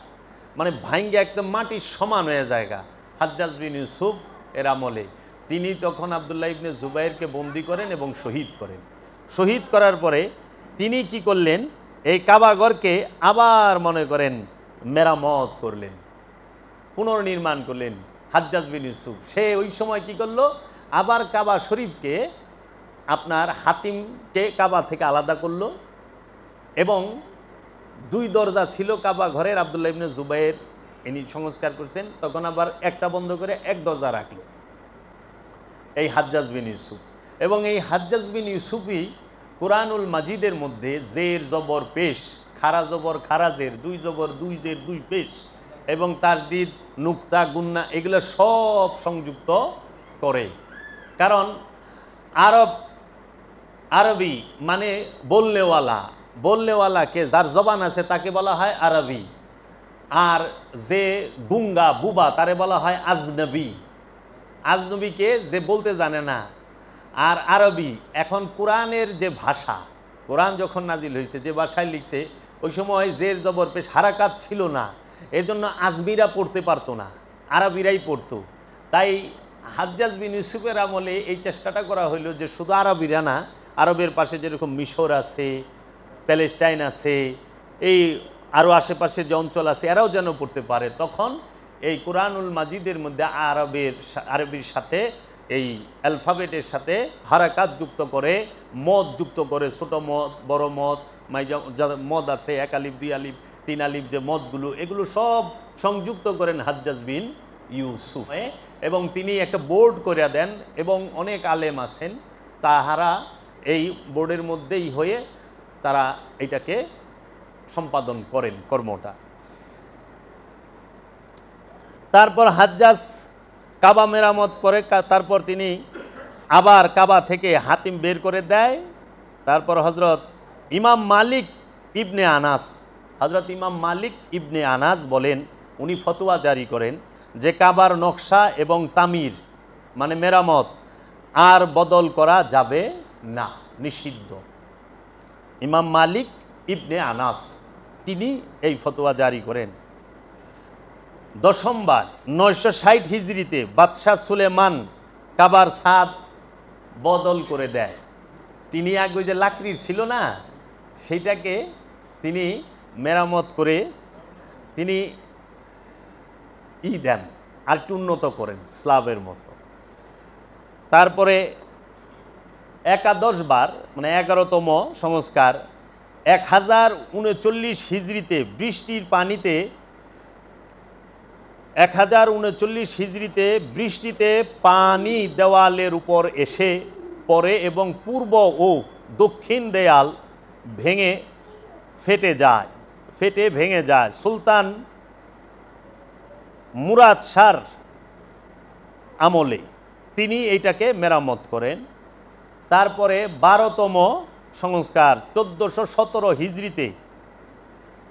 মানে ভাঙ্গা একদম মাটির সমান হয়ে জায়গা। হাজ্জাজ বিন ইউসুফ এর আমলে তিনি তখন আবদুল্লাহ ইবনে জুবায়েরকে বন্দি করেন এবং শহীদ করেন। শহীদ করার পরে তিনি কি করলেন, এই কাবাঘরকে আবার মনে করেন মেরামত করলেন, পুনর্নির্মাণ করলেন হাজ্জাজ বিন ইউসুফ। সে ওই সময় কি করলো, আবার কাবা শরীফকে আপনার হাতিমকে কাবা থেকে আলাদা করলো এবং 2 দরজা ছিল কাবা ঘরের, আবদুল্লাহ ইবনে জুবায়ের ইনি সংস্কার করছেন, তখন আবার একটা বন্ধ করে 1 দরজা রাখলো এই হাজ্জাজ বিন ইউসুফ। এবং এই হাজ্জাজ বিন ইউসুফই কুরআনুল মাজিদের মধ্যে জের জবর পেশ, খারা জবর খারাজের, 2 জবর 2 জের 2 পেশ, এবং তাসদিদ, নুক্তা, গুন্না এগুলো সব সংযুক্ত করে। কারণ আরবি মানে বললেওয়ালাকে, যার জবান আছে তাকে বলা হয় আরবি, আর যে গুঙ্গা বুবা তারে বলা হয় আজনবী। আজনবীকে যে বলতে জানে না। আর আরবি, এখন কোরআনের যে ভাষা, কোরআন যখন নাজিল হয়েছে যে ভাষায় লিখছে, ওই সময় জের জবর পেশ হারাকাত ছিল না, এর জন্য আজমিরা পড়তে পারতো না, আরবিরাই পড়তো। তাই হাজ্জাজ বিন ইউসুফের আমলে এই চেষ্টাটা করা হইল যে শুধু আরবিরা না, আরবের পাশে যেরকম মিশর আছে, প্যালেস্টাইন আছে, এই আরও আশেপাশে যে অঞ্চল আছে, এরাও যেন পড়তে পারে। তখন এই কোরআনুল মাজিদের মধ্যে আরবির সাথে এই অ্যালফাবেটের সাথে হারাকাত যুক্ত করে, মদ যুক্ত করে, ছোট মদ, বড় মদ, মদ আছে 1 আলিফ 2 আলিফ 3 আলিফ যে মদগুলো, এগুলো সব সংযুক্ত করেন হাজ্জাজ বিন ইউসুফ। এবং তিনি একটা বোর্ড করে দেন, এবং অনেক আলেম আছেন তাহারা এই বোর্ডের মধ্যেই হয়ে তারা এটাকে সম্পাদন করেন কর্মটা। তারপর হাজ্জাজ কাবা মেরামত করে, তারপর তিনি আবার কাবা থেকে হাতিম বের করে দেয়। তারপর হজরত ইমাম মালিক ইবনে আনাস বলেন, উনি ফতোয়া জারি করেন যে কাবার নকশা এবং তামির মানে মেরামত আর বদল করা যাবে না, নিষিদ্ধ। ইমাম মালিক ইবনে আনাস তিনি এই ফতোয়া জারি করেন। দশমবার 960 হিজরিতে বাদশাহ সুলেমান কাবার ছাদ বদল করে দেয়। তিনি আগে যে লাকড়ির ছিল না, সেইটাকে তিনি মেরামত করে তিনি দেন, আর একটু উন্নত করেন স্ল্যাবের মতো। তারপরে একাদশবার মানে 11তম সংস্কার 1039 হিজরিতে বৃষ্টির পানিতে 1039 হিজরিতে বৃষ্টিতে পানি দেওয়ালের উপর এসে পড়ে এবং পূর্ব ও দক্ষিণ দেয়াল ভেঙে যায়। সুলতান মুরাদ শাহর আমলে তিনি এইটাকে মেরামত করেন। তারপরে 12তম সংস্কার 1417 হিজরিতে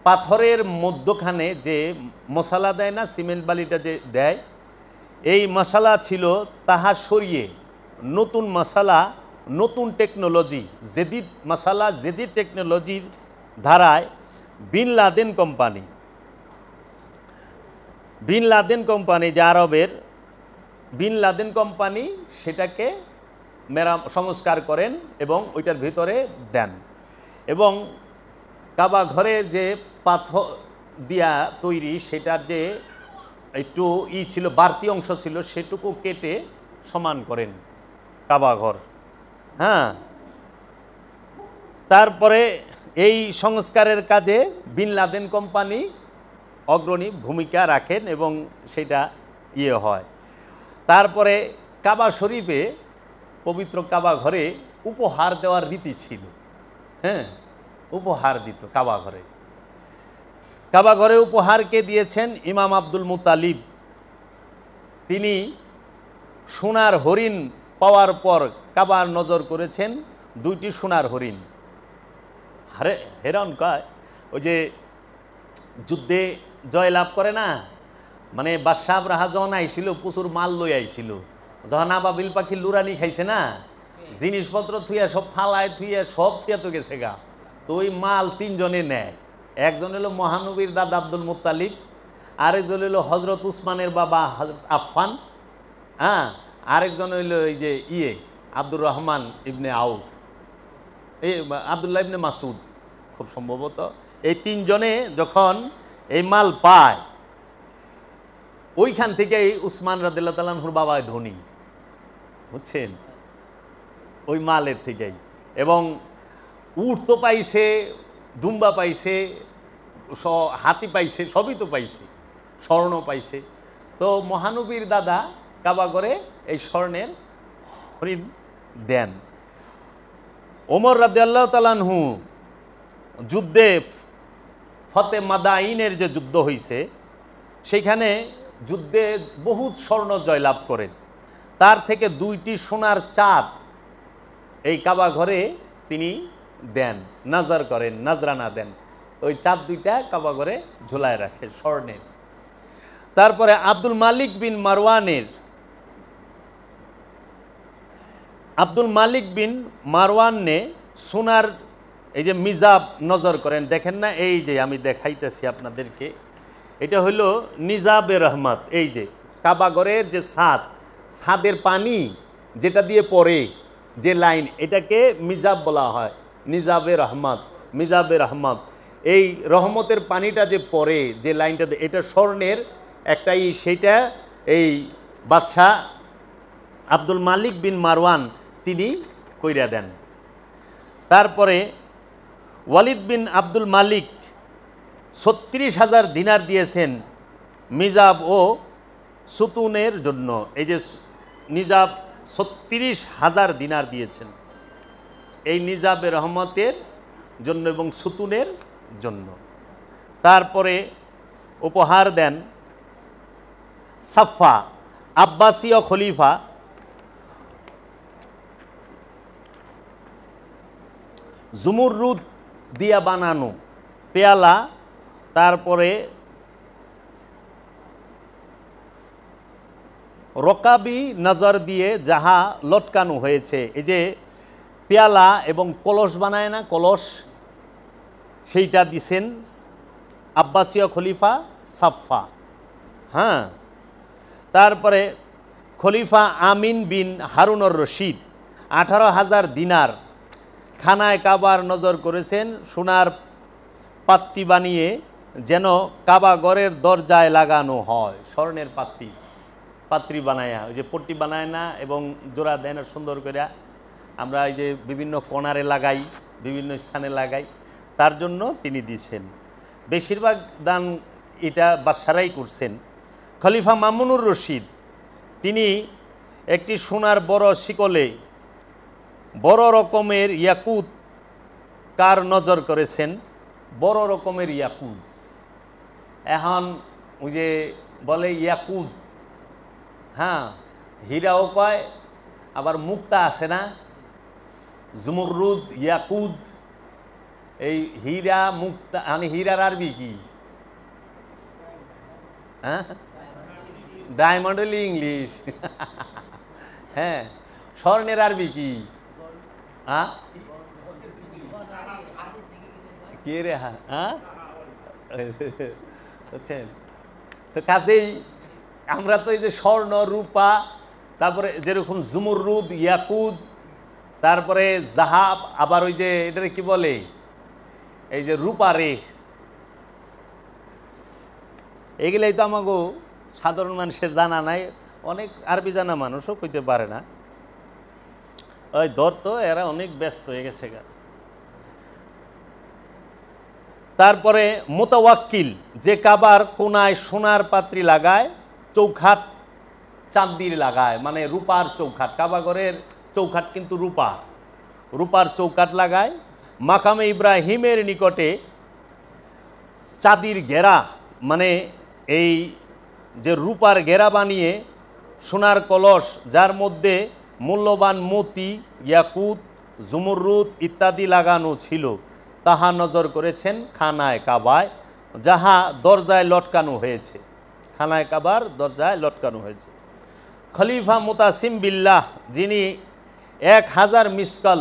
পাথরের মধ্যখানে যে মশালা দেয় না, সিমেন্ট বালিটা যে দেয়, এই মশালা ছিল তাহা সরিয়ে নতুন মশালা, নতুন টেকনোলজি, জেদিদ মশালা, জেদিদ টেকনোলজির ধারায় বিন লাদেন কোম্পানি যে আরবের বিন লাদেন কোম্পানি সেটাকে সংস্কার করেন এবং ওইটার ভিতরে দেন। এবং কাবা ঘরের যে পাথর দিয়া তৈরি, সেটার যে একটু ছিল, বাড়তি অংশ ছিল, সেটুকু কেটে সমান করেন কাবা ঘর। হ্যাঁ, তারপরে এই সংস্কারের কাজে বিন লাদেন কোম্পানি অগ্রণী ভূমিকা রাখেন এবং সেটা হয়। তারপরে কাবা শরীফে, পবিত্র কাবা ঘরে উপহার দেওয়ার রীতি ছিল। হ্যাঁ, উপহার দিত কাবা ঘরে উপহারকে দিয়েছেন ইমাম আব্দুল মুতালিব। তিনি সোনার হরিণ পাওয়ার পর কাবার নজর করেছেন 2টি সোনার হরিণ। হেরন কয়, ওই যে যুদ্ধে জয়লাভ করে না, মানে বাদশাহ আবরাহা যখন আইছিল প্রচুর মাল লই আইছিল, যখন আবাবিল পাখি লুরানি খাইছে না, জিনিসপত্র থুইয়া সব ফালায় থুইয়া সব থুইয়া তো গেছে গা। তো ওই মাল 3 জনে নেয়। একজন হলো মহানবীর দাদা আব্দুল মুত্তালিব, আরেকজন হলো হজরত উসমানের বাবা হজরত আফফান, হ্যাঁ, আরেকজন হইল এই যে আব্দুর রহমান ইবনে আউফ, এই আবদুল্লাহ ইবনে মাসুদ খুব সম্ভবত। এই 3 জনে যখন এই মাল পায়, ওইখান থেকেই উসমান রাদিয়াল্লাহু তাআলা আনহুর বাবা ধনী, বুঝছেন, ওই মালের থেকেই। এবং উট তো পাইছে, দুম্বা পাইছে, হাতি পাইছে, সবই তো পাইছে, স্বর্ণ পাইছে। তো মহানবীর দাদা কাবা করে এই স্বর্ণের হরিণ দেন। ওমর রাদিয়াল্লাহু তাআলা আনহু যুদ্ধে ফতে মাদাইনের যে যুদ্ধ হয়েছে, সেখানে যুদ্ধে বহুত স্বর্ণ জয়লাভ করেন। তার থেকে 2টি সোনার চাঁদ এই কাবা ঘরে তিনি দেন, নাজার করেন, নাজরানা দেন। ওই চাঁদ 2টা কাবা ঘরে ঝুলায় রাখে স্বর্ণের। তারপরে আব্দুল মালিক বিন মারওয়ানে সোনার এই যে মিজাব নজর করেন, দেখেন না, এই যে আমি দেখাইতেছি আপনাদেরকে, এটা হলো নিজাবে রহমত। এই যে কাবাগরের যে ছাদের পানি যেটা দিয়ে পড়ে যে লাইন, এটাকে মিজাব বলা হয়, নিজাবে রহমত। এই রহমতের পানিটা যে পড়ে যে লাইনটা, এটা স্বর্ণের একটাই, সেটা এই বাদশাহ আব্দুল মালিক বিন মারওয়ান তিনি কইরা দেন। তারপরে ওয়ালিদ বিন আব্দুল মালিক 36,000 দিনার দিয়েছেন মিজাব ও সুতুনের জন্য। এই যে নিজাব 36,000 দিনার দিয়েছেন এই নিজাবে রহমতের জন্য এবং সুতুনের জন্য। তারপরে উপহার দেন সাফা আব্বাসীয় খলিফা জুমুররুদ দিয়া বানানো পেয়ালা, তারপরে রকাবি নজর দিয়ে যাহা লটকানো হয়েছে। এই যে পেয়ালা এবং কলস বানায় না, কলস, সেইটা দিছেন আব্বাসীয় খলিফা সাফা। হ্যাঁ, তারপরে খলিফা আমিন বিন হারুনুর রশিদ 18,000 দিনার খানায় কাবার নজর করেছেন সোনার পাত্তি বানিয়ে যেন কাবাগরের দরজায় লাগানো হয়। স্বর্ণের পাত্রি বানায়া, ওই যে পট্টি বানায় না এবং জোড়া দেয় না সুন্দর করে, আমরা এই যে বিভিন্ন কোণারে লাগাই, বিভিন্ন স্থানে লাগাই, তার জন্য তিনি দিয়েছেন। বেশিরভাগ দান এটা বাদশারাই করছেন। খলিফা মামুনুর রশিদ তিনি একটি সোনার বড় শিকলে বড় রকমের ইয়াকুত কার নজর করেছেন, বড় রকমের ইয়াকুত। এখন ওই যে বলে ইয়াকুত, হ্যাঁ, হীরাও কয়, আবার মুক্তা আছে না, জুমুররুদ, ইয়াকুত, এই হীরা মুক্তা। মানে হীরার আরবি কি? হ্যাঁ, ডায়মন্ড হলি ইংলিশ। হ্যাঁ, স্বর্ণের আরবি কি? হ্যাঁ, কে রে? হ্যাঁ, বুঝছেন তো? কাজেই আমরা তো এই যে স্বর্ণ, রূপা, তারপরে যেরকম জুমুররুদ, ইয়াকুত, তারপরে জাহাব, আবার ওই যে এটারে কি বলে, এই যে রূপারে, এগুলাই তো আমাকে সাধারণ মানুষের জানা নাই। অনেক আরবি জানা মানুষও কইতে পারে না। ওই ধরতো, এরা অনেক ব্যস্ত হয়ে গেছে গা। তারপরে মোতাওয়াক্কিল যে কাবার কোনায় সোনার পাত্রি লাগায়, চৌখাট চাঁদির লাগায়, মানে রূপার চৌখাট। কাবাগরের চৌখাট কিন্তু রূপার চৌকাট লাগায়। মাকামে ইব্রাহিমের নিকটে চাঁদির ঘেরা, মানে এই যে রূপার ঘেরা বানিয়ে সোনার কলস, যার মধ্যে মূল্যবান মতি, ইয়াকুত, জুমুররুদ ইত্যাদি লাগানো ছিল, তাহা নজর করেছেন খানায় কাবায়, যাহা দরজায় লটকানো হয়েছে। খানায় কাবার দরজায় লটকানো হয়েছে। খলিফা মুতাসিম বিল্লাহ যিনি 1000 মিসকাল,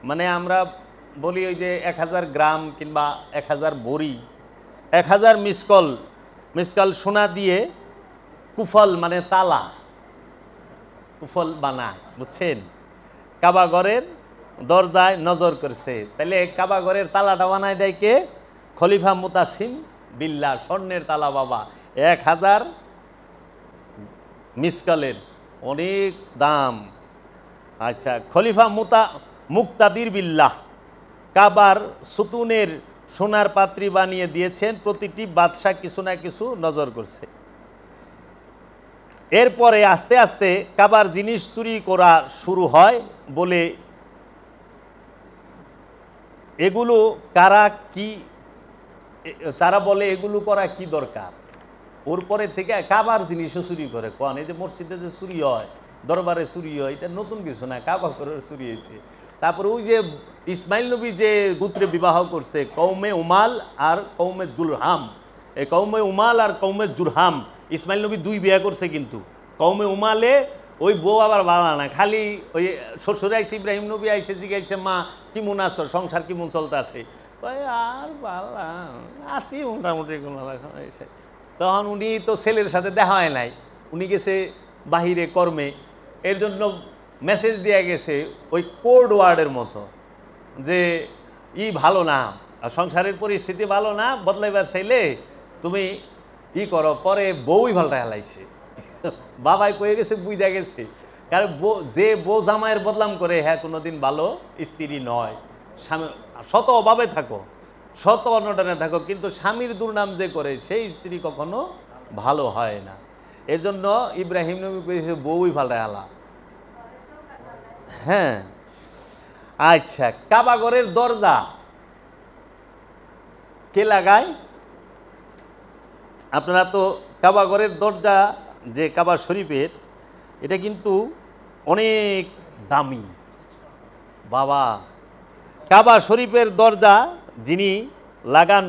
মানে আমরা বলি ওই যে 1000 গ্রাম কিংবা 1000 বড়ি, 1000 মিসকাল সোনা দিয়ে কুফল, মানে তালা, কুফল বানায়, বুঝছেন? কাবাগরের দরজায় নজর করছে। তাহলে কাবাগরের তালাটা বানায় দেয় কে? খলিফা মুতাসিম বিল্লাহ। স্বর্ণের তালা বাবা, 1000 মিসকালের, অনেক দাম। আচ্ছা, খলিফা মুক্তাদির বিল্লাহ কাবার সুতুনের সোনার পাত্রি বানিয়ে দিয়েছেন। প্রতিটি বাদশাহ কিছু না কিছু নজর করছে। এরপরে আস্তে আস্তে কাবার জিনিস চুরি করা শুরু হয় বলে এগুলো কারা কি, তারা বলে এগুলো করা কি দরকার, ওর পরে থেকে কাবার জিনিসও চুরি করে। কোন এই যে মসজিদে যে চুরি হয়, দরবারে চুরি হয়, এটা নতুন কিছু না, কাবা ঘরের চুরি হয়েছে। তারপরে ওই যে ইসমাইল নবী যে গোত্রে বিবাহ করছে, কৌমে উমাল আর কৌমে জুরহাম, এই কৌমে উমাল আর কৌমে জুরহাম, ইসমাইল নবী 2 বিয়ে করছে। কিন্তু কৌমে উমালে ওই বউ আবার বালা না, খালি ওই শ্বশুর আইছে, ইব্রাহিম নবী আইছে, জিগাইছে মা কেমন আছো, সংসার কেমন চলতে আছে, আর বালা আসি মোটামুটি কোনো রকম এসে। তখন উনি তো ছেলের সাথে দেখা হয় নাই, উনি গেছে বাহিরে কর্মে, এর জন্য মেসেজ দিয়ে গেছে ওই কোড ওয়ার্ডের মতো যে ভালো না, সংসারের পরিস্থিতি ভালো না, বদলাইবার চাইলে তুমি করো। পরে বউই ভালটা হেলাইছে, বাবাই কয়ে গেছে, বুঝা গেছে। কারণ যে বউ জামাইয়ের বদলাম করে, হ্যাঁ কোনোদিন ভালো স্ত্রী নয়। স্বামী শত অভাবে থাকো, শত অনটনে থাকো, কিন্তু স্বামীর দুর্নাম যে করে সেই স্ত্রী কখনো ভালো হয় না। এর জন্য ইব্রাহিম নবী কয়েছে বউই ভালটা হেলা। হ্যাঁ, আচ্ছা, কাবাঘরের দরজা কে লাগায়? আপনারা তো কাবাঘরের দরজা যে কাবা শরীফের, এটা কিন্তু অনেক দামি বাবা। কাবা শরীফের দরজা যিনি লাগান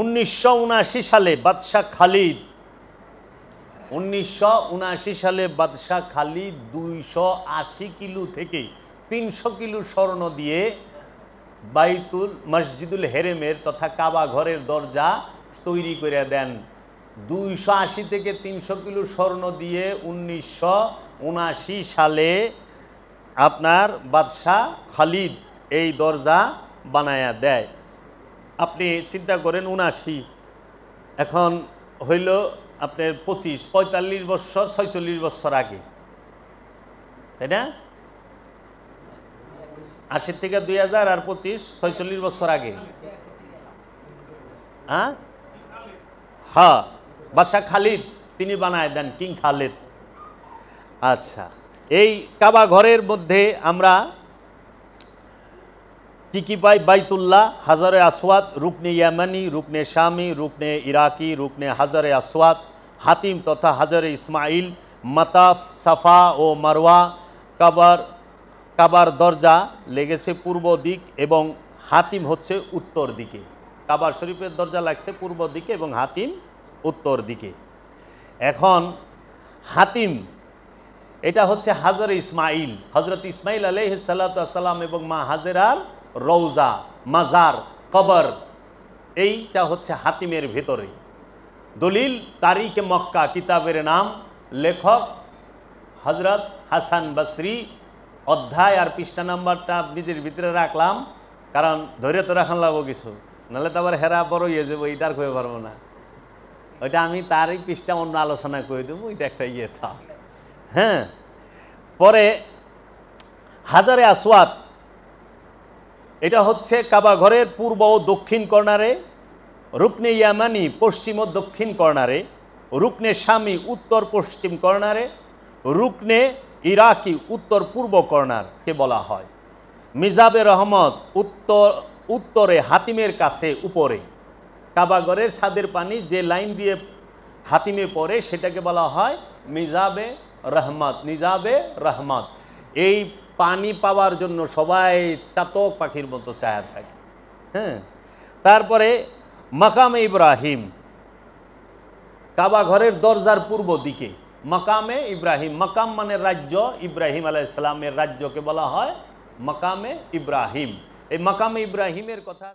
1979 সালে বাদশাহ খালিদ, 1979 সালে বাদশাহ খালিদ 280 কিলো থেকে 300 কিলো স্বর্ণ দিয়ে বাইতুল মসজিদুল হেরেমের তথা কাবা ঘরের দরজা তৈরি করে দেন। 280 থেকে 300 কিলো স্বর্ণ দিয়ে 1979 সালে আপনার বাদশাহ খালিদ এই দরজা বানায়া দেয়। আপনি চিন্তা করেন, 79 এখন হইল আপনার 45 বছর 46 বছর আগে, তাই না? 80 থেকে 2000 আর 25 46 বছর আগে। হ্যাঁ, বাদশাহ খালিদ তিনি বানায় দেন, কিং খালিদ। আচ্ছা, এই কাবা ঘরের মধ্যে আমরা কি কি পাই? বাইতুল্লাহ, হাজারে আসওয়াদ, রুকনে ইয়ামানি, রুকনে শামি, রুকনে ইরাকি, রুকনে হাজারে আসওয়াদ, হাতিম তথা হাজারে ইসমাইল, মাতাফ, সাফা ও মারওয়া। কাবার দরজা লেগেছে পূর্ব দিক এবং হাতিম হচ্ছে উত্তর দিকে। কাবা শরীফের দরজা লাগছে পূর্ব দিকে এবং হাতিম উত্তর দিকে। এখন হাতিম এটা হচ্ছে হাজারে ইসমাইল, হজরত ইসমাইল আলাইহিস সালাতু ওয়াস সালাম এবং মা হাজেরার রওজা, মাজার, কবর, এইটা হচ্ছে হাতিমের ভেতরে। দলিল তারিখে মক্কা কিতাবের নাম, লেখক হজরত হাসান বসরি। অধ্যায় আর পৃষ্ঠা নাম্বারটা নিজের ভিতরে রাখলাম, কারণ ধরে তো রাখান লাগবো কিছু, নাহলে তো আবার হেরা বড় ইয়ে যাবো, এইটার কয়ে পারবো না। ওইটা আমি তারই পৃষ্ঠা অন্য আলোচনায় করে দেবো, ওইটা একটা ইয়ে থাক। হ্যাঁ, পরে হাজারে আসওয়াদ, এটা হচ্ছে কাবা ঘরের পূর্ব ও দক্ষিণ কর্নারে, রুকনে ইয়ামানি পশ্চিম ও দক্ষিণ কর্নারে, রুকনে শামি উত্তর পশ্চিম কর্নারে, রুকনে ইরাকি উত্তর পূর্ব কর্নারকে বলা হয়। মিজাবে রহমত উত্তরে হাতিমের কাছে উপরে। কাবাঘরের ছাদের পানি যে লাইন দিয়ে হাতিমে পড়ে সেটাকে বলা হয় মিজাবে রহমত, নিজাবে রহমত। এই পানি পাওয়ার জন্য সবাই চাতক পাখির মতো চায়া থাকে। হ্যাঁ, তারপরে মাকামে ইব্রাহিম, কাবাঘরের দরজার পূর্ব দিকে মাকামে ইব্রাহিম। মাকাম মানে রাজ্য, ইব্রাহিম আলাইহিস সালামের রাজ্যকে বলা হয় মাকামে ইব্রাহিম। এই মাকামে ইব্রাহিমের কথা